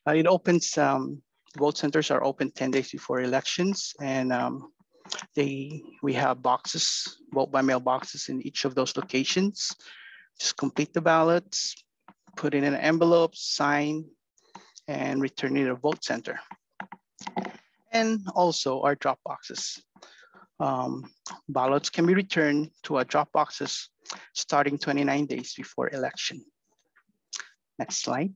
It opens, vote centers are open 10 days before elections, and We have boxes, vote by mail boxes in each of those locations. Just complete the ballots, put it in an envelope, sign, and return it to the vote center. And also our drop boxes. Ballots can be returned to our drop boxes starting 29 days before election. Next slide.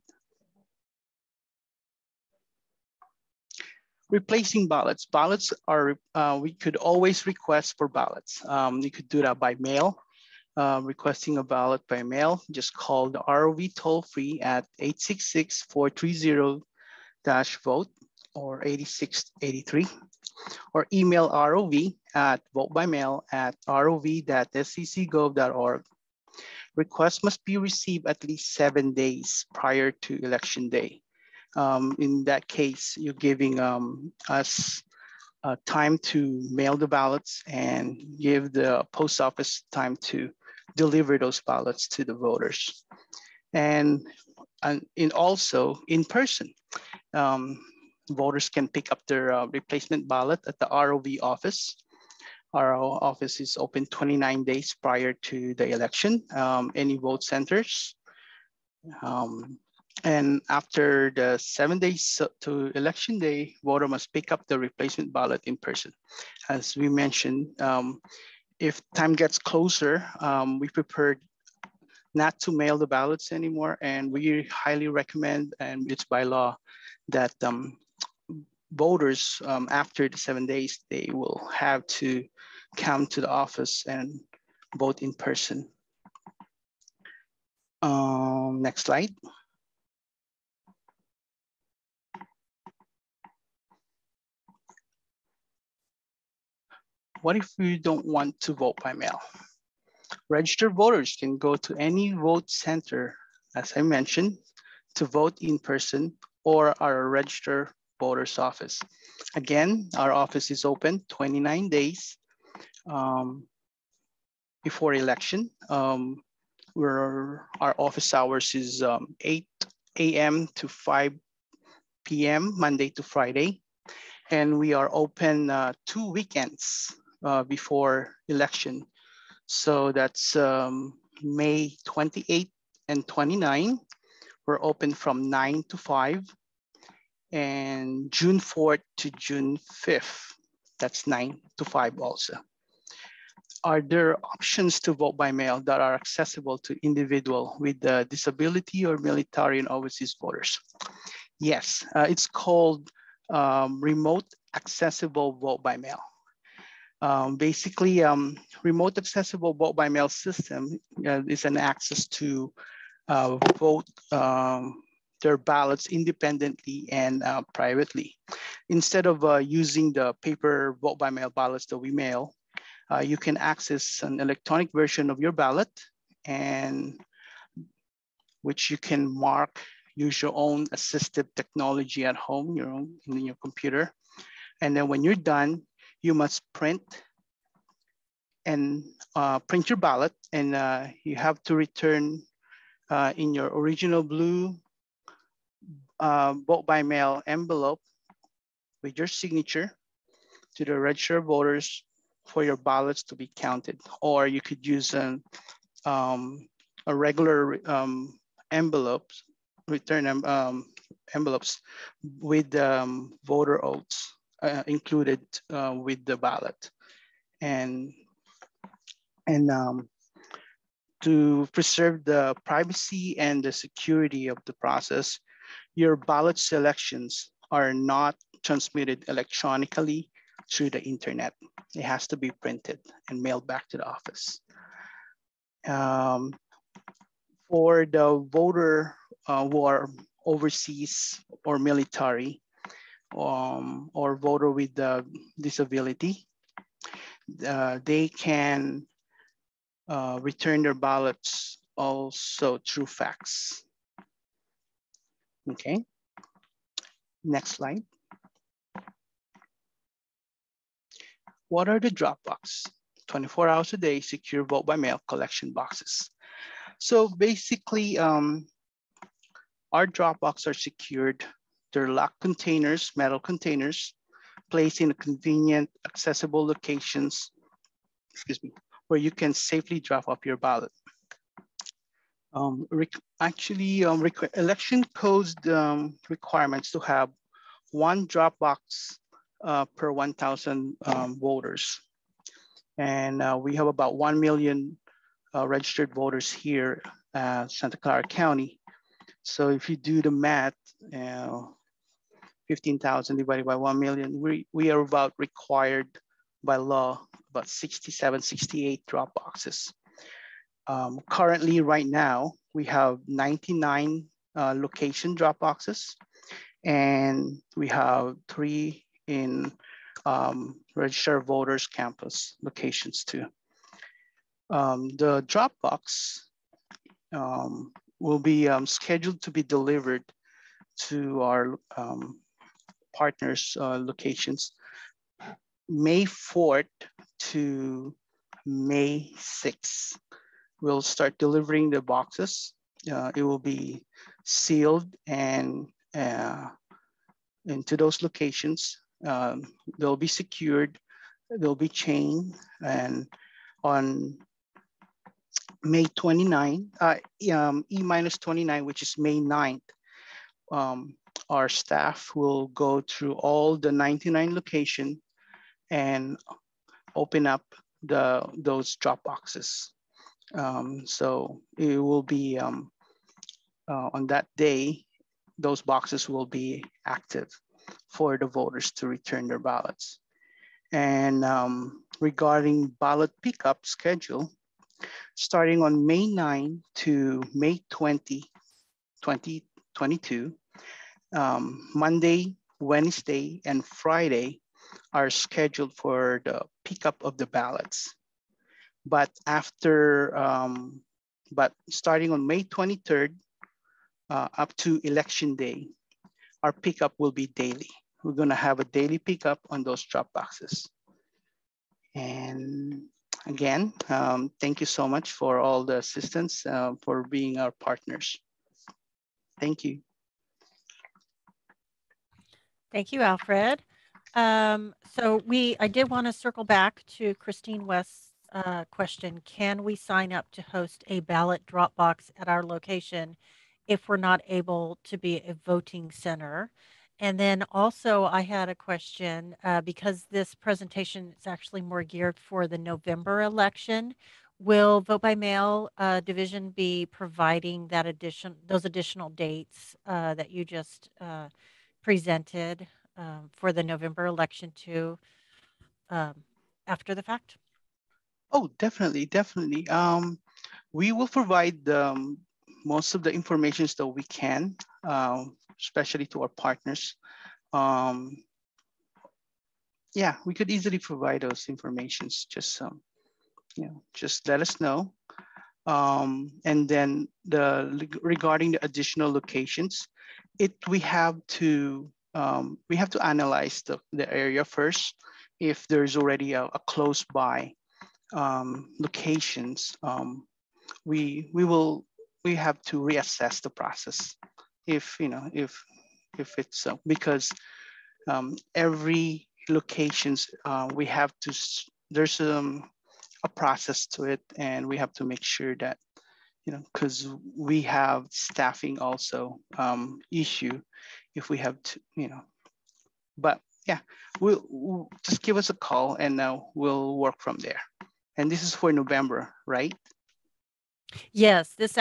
Replacing ballots. Ballots are, we could always request for ballots. You could do that by mail. Requesting a ballot by mail, just call the ROV toll-free at 866-430-VOTE or 8683, or email ROV at votebymail@rov.scc.gov.org. Requests must be received at least 7 days prior to election day. In that case, you're giving us time to mail the ballots and give the post office time to deliver those ballots to the voters. And also in person, voters can pick up their replacement ballot at the ROV office. Our office is open 29 days prior to the election, any vote centers. And after the 7 days to election day, voter must pick up the replacement ballot in person. As we mentioned, if time gets closer, we prefer not to mail the ballots anymore, and we highly recommend, and it's by law, that voters, after the 7 days, they will have to come to the office and vote in person. Next slide. What if we don't want to vote by mail? Registered voters can go to any vote center, as I mentioned, to vote in person, or our registered voters office. Again, our office is open 29 days before election. Our office hours is 8 a.m. to 5 p.m. Monday to Friday. And we are open 2 weekends before election. So that's May 28 and 29. We're open from 9 to 5. And June 4th to June 5th, that's 9 to 5 also. Are there options to vote by mail that are accessible to individual with disability or military and overseas voters? Yes, it's called remote accessible vote by mail. Basically, remote accessible vote by mail system is an access to vote their ballots independently and privately. Instead of using the paper vote by mail ballots that we mail, you can access an electronic version of your ballot, and which you can mark, use your own assistive technology at home, in your computer. And then when you're done, you must print your ballot, and you have to return in your original blue vote by mail envelope with your signature to the registered voters for your ballots to be counted. Or you could use a regular envelopes, return envelopes with voter oaths included with the ballot. And to preserve the privacy and the security of the process, your ballot selections are not transmitted electronically through the internet. It has to be printed and mailed back to the office. For the voter who are overseas or military, or voter with disability, they can return their ballots also through fax. Okay, next slide. What are the drop box? 24 hours a day, secure vote by mail collection boxes. So basically, our drop box are secured. They're locked containers, metal containers, placed in convenient, accessible locations, where you can safely drop off your ballot. Election code's requirements to have one drop box per 1,000 voters. And we have about 1 million registered voters here at Santa Clara County. So if you do the math, 15,000 divided by 1 million, we are about required by law about 67, 68 drop boxes. Currently, right now, we have 99 location drop boxes, and we have 3 in registered voters campus locations too. The drop box will be scheduled to be delivered to our partners' locations May 4th to May 6th. We'll start delivering the boxes. It will be sealed and into those locations. They'll be secured, they'll be chained, and on May 29, E-29, which is May 9th, our staff will go through all the 99 locations and open up those drop boxes. So it will be on that day, those boxes will be active for the voters to return their ballots. And regarding ballot pickup schedule, starting on May 9 to May 20, 2022, Monday, Wednesday, and Friday are scheduled for the pickup of the ballots. But starting on May 23rd up to election day, our pickup will be daily. We're gonna have a daily pickup on those drop boxes. And again, thank you so much for all the assistance, for being our partners. Thank you. Thank you, Alfred. I did want to circle back to Christine West's question. Can we sign up to host a ballot drop box at our location if we're not able to be a voting center? And then also I had a question because this presentation is actually more geared for the November election. Will Vote by Mail division be providing those additional dates that you just presented for the November election too after the fact? Oh, definitely. We will provide most of the information that we can, especially to our partners. Yeah, we could easily provide those informations. Just just let us know. And then regarding the additional locations, we have to analyze the area first. If there's already a close by locations, we have to reassess the process. If it's because every locations there's a process to it, and we have to make sure that because we have staffing also issue if we have to but yeah, we'll just give us a call and we'll work from there. And this is for November, right? Yes, this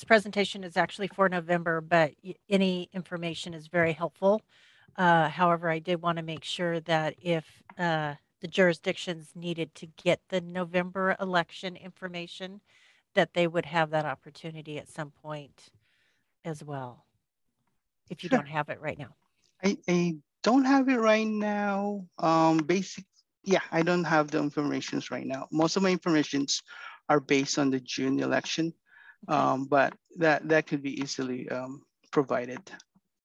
presentation is actually for November, but any information is very helpful. However, I did want to make sure that if the jurisdictions needed to get the November election information, that they would have that opportunity at some point as well, if you Sure. don't have it right now. I don't have it right now. I don't have the information right now. Most of my informations are based on the June election, okay. But that could be easily provided.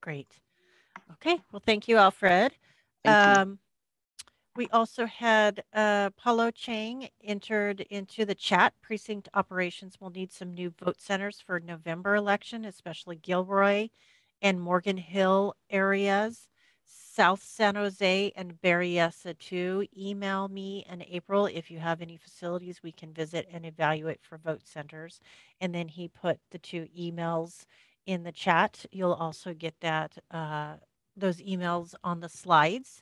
Great. Okay, well, thank you, Alfred. Thank you. We also had Paulo Chang entered into the chat. Precinct operations will need some new vote centers for November election, especially Gilroy and Morgan Hill areas. South San Jose and Berryessa too. Email me in April if you have any facilities we can visit and evaluate for vote centers. And then he put the 2 emails in the chat. You'll also get that those emails on the slides.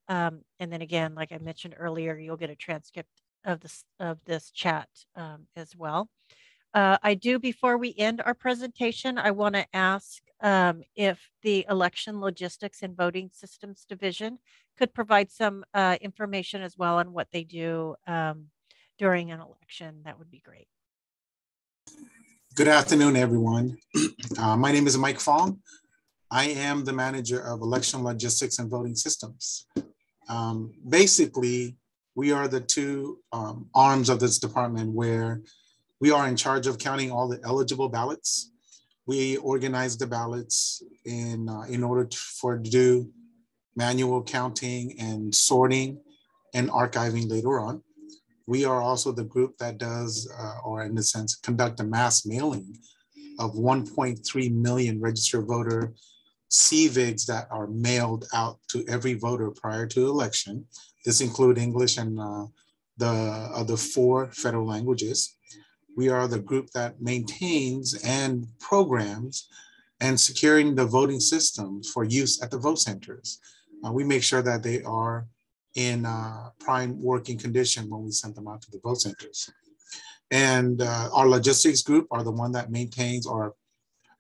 And then again, like I mentioned earlier, you'll get a transcript of this chat as well. I do, before we end our presentation, I want to ask if the Election Logistics and Voting Systems Division could provide some information as well on what they do during an election. That would be great. Good afternoon, everyone. My name is Mike Fong. I am the manager of Election Logistics and Voting Systems. Basically, we are the 2 arms of this department where we are in charge of counting all the eligible ballots. We organize the ballots in order to do manual counting and sorting and archiving later on. We are also the group that does, or in a sense, conduct a mass mailing of 1.3 million registered voter CVIGs that are mailed out to every voter prior to election. This includes English and the other 4 federal languages. We are the group that maintains and programs and securing the voting systems for use at the vote centers. We make sure that they are in prime working condition when we send them out to the vote centers. And our logistics group are the one that maintains or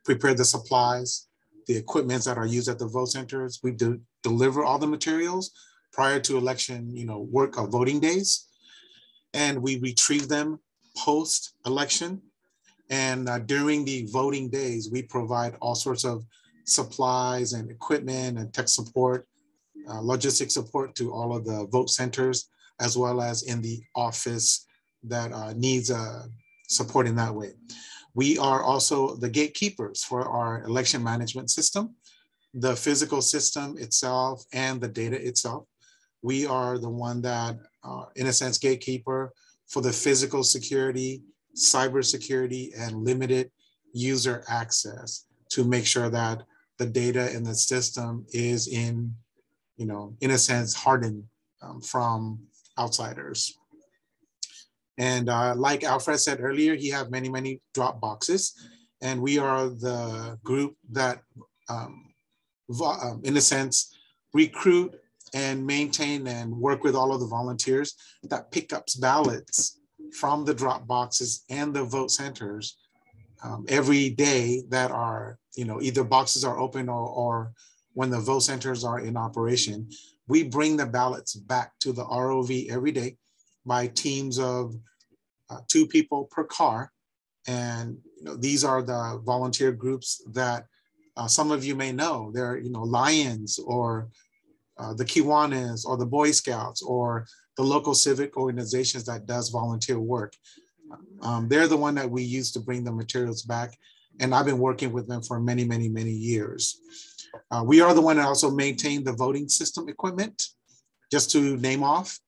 prepare the supplies, the equipments that are used at the vote centers. We deliver all the materials prior to election, work of voting days, and we retrieve them post-election. And during the voting days, we provide all sorts of supplies and equipment and tech support, logistic support to all of the vote centers, as well as in the office that needs support in that way. We are also the gatekeepers for our election management system, the physical system itself and the data itself. We are the one that, in a sense, gatekeeper for the physical security, cybersecurity, and limited user access to make sure that the data in the system is in a sense, hardened from outsiders. And like Alfred said earlier, he have many, many drop boxes. And we are the group that, in a sense, recruit and maintain and work with all of the volunteers that pick up ballots from the drop boxes and the vote centers every day that are, either boxes are open or when the vote centers are in operation. We bring the ballots back to the ROV every day by teams of 2 people per car. And these are the volunteer groups that some of you may know. They're Lions or the Kiwanis or the Boy Scouts or the local civic organizations that does volunteer work. They're the one that we use to bring the materials back. And I've been working with them for many, many, many years. We are the one that also maintain the voting system equipment. Just to name off,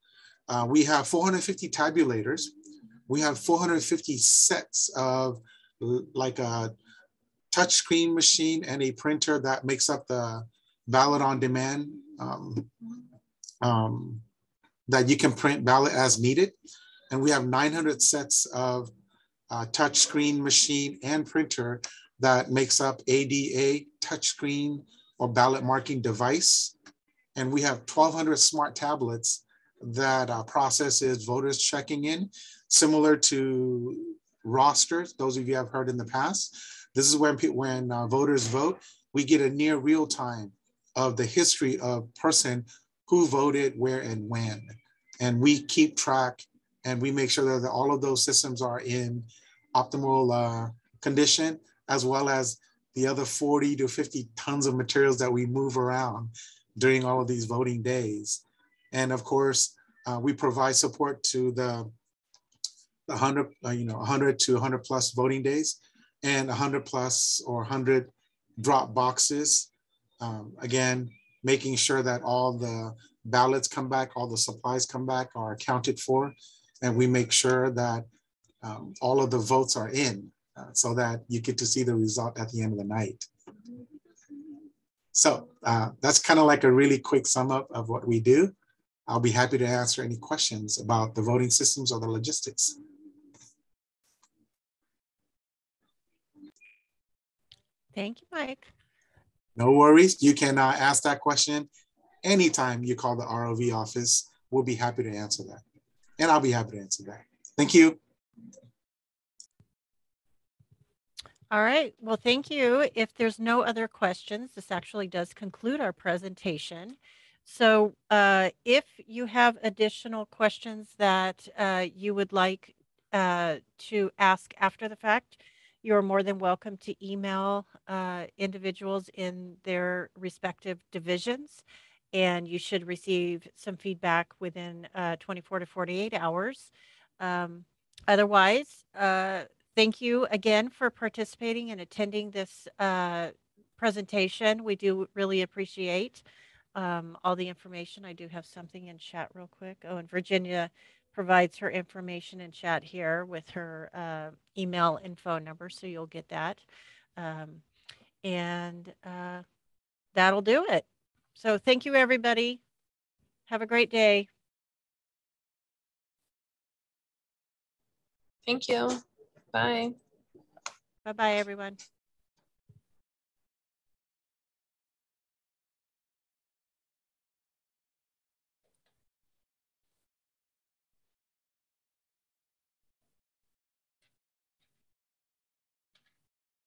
we have 450 tabulators. We have 450 sets of like a touchscreen machine and a printer that makes up the ballot on demand that you can print ballot as needed. And we have 900 sets of touchscreen machine and printer that makes up ADA touchscreen or ballot marking device. And we have 1,200 smart tablets that processes voters checking in, similar to rosters, those of you have heard in the past. This is when voters vote, we get a near real time of the history of person who voted, where, and when. And we keep track and we make sure that all of those systems are in optimal condition, as well as the other 40 to 50 tons of materials that we move around during all of these voting days. And of course, we provide support to the 100 to 100 plus voting days and 100 plus or 100 drop boxes. Again, making sure that all the ballots come back, all the supplies come back, are accounted for. And we make sure that all of the votes are in so that you get to see the result at the end of the night. So that's kind of like a really quick sum up of what we do. I'll be happy to answer any questions about the voting systems or the logistics. Thank you, Mike. No worries. You can ask that question anytime you call the ROV office. We'll be happy to answer that. And I'll be happy to answer that. Thank you. All right. Well, thank you. If there's no other questions, this actually does conclude our presentation. So if you have additional questions that you would like to ask after the fact, you're more than welcome to email individuals in their respective divisions, and you should receive some feedback within 24 to 48 hours. Otherwise, thank you again for participating and attending this presentation. We do really appreciate all the information. I do have something in chat real quick. Oh, and Virginia provides her information in chat here with her email and phone number, so you'll get that. And that'll do it. So thank you, everybody. Have a great day. Thank you. Bye. Bye-bye, everyone.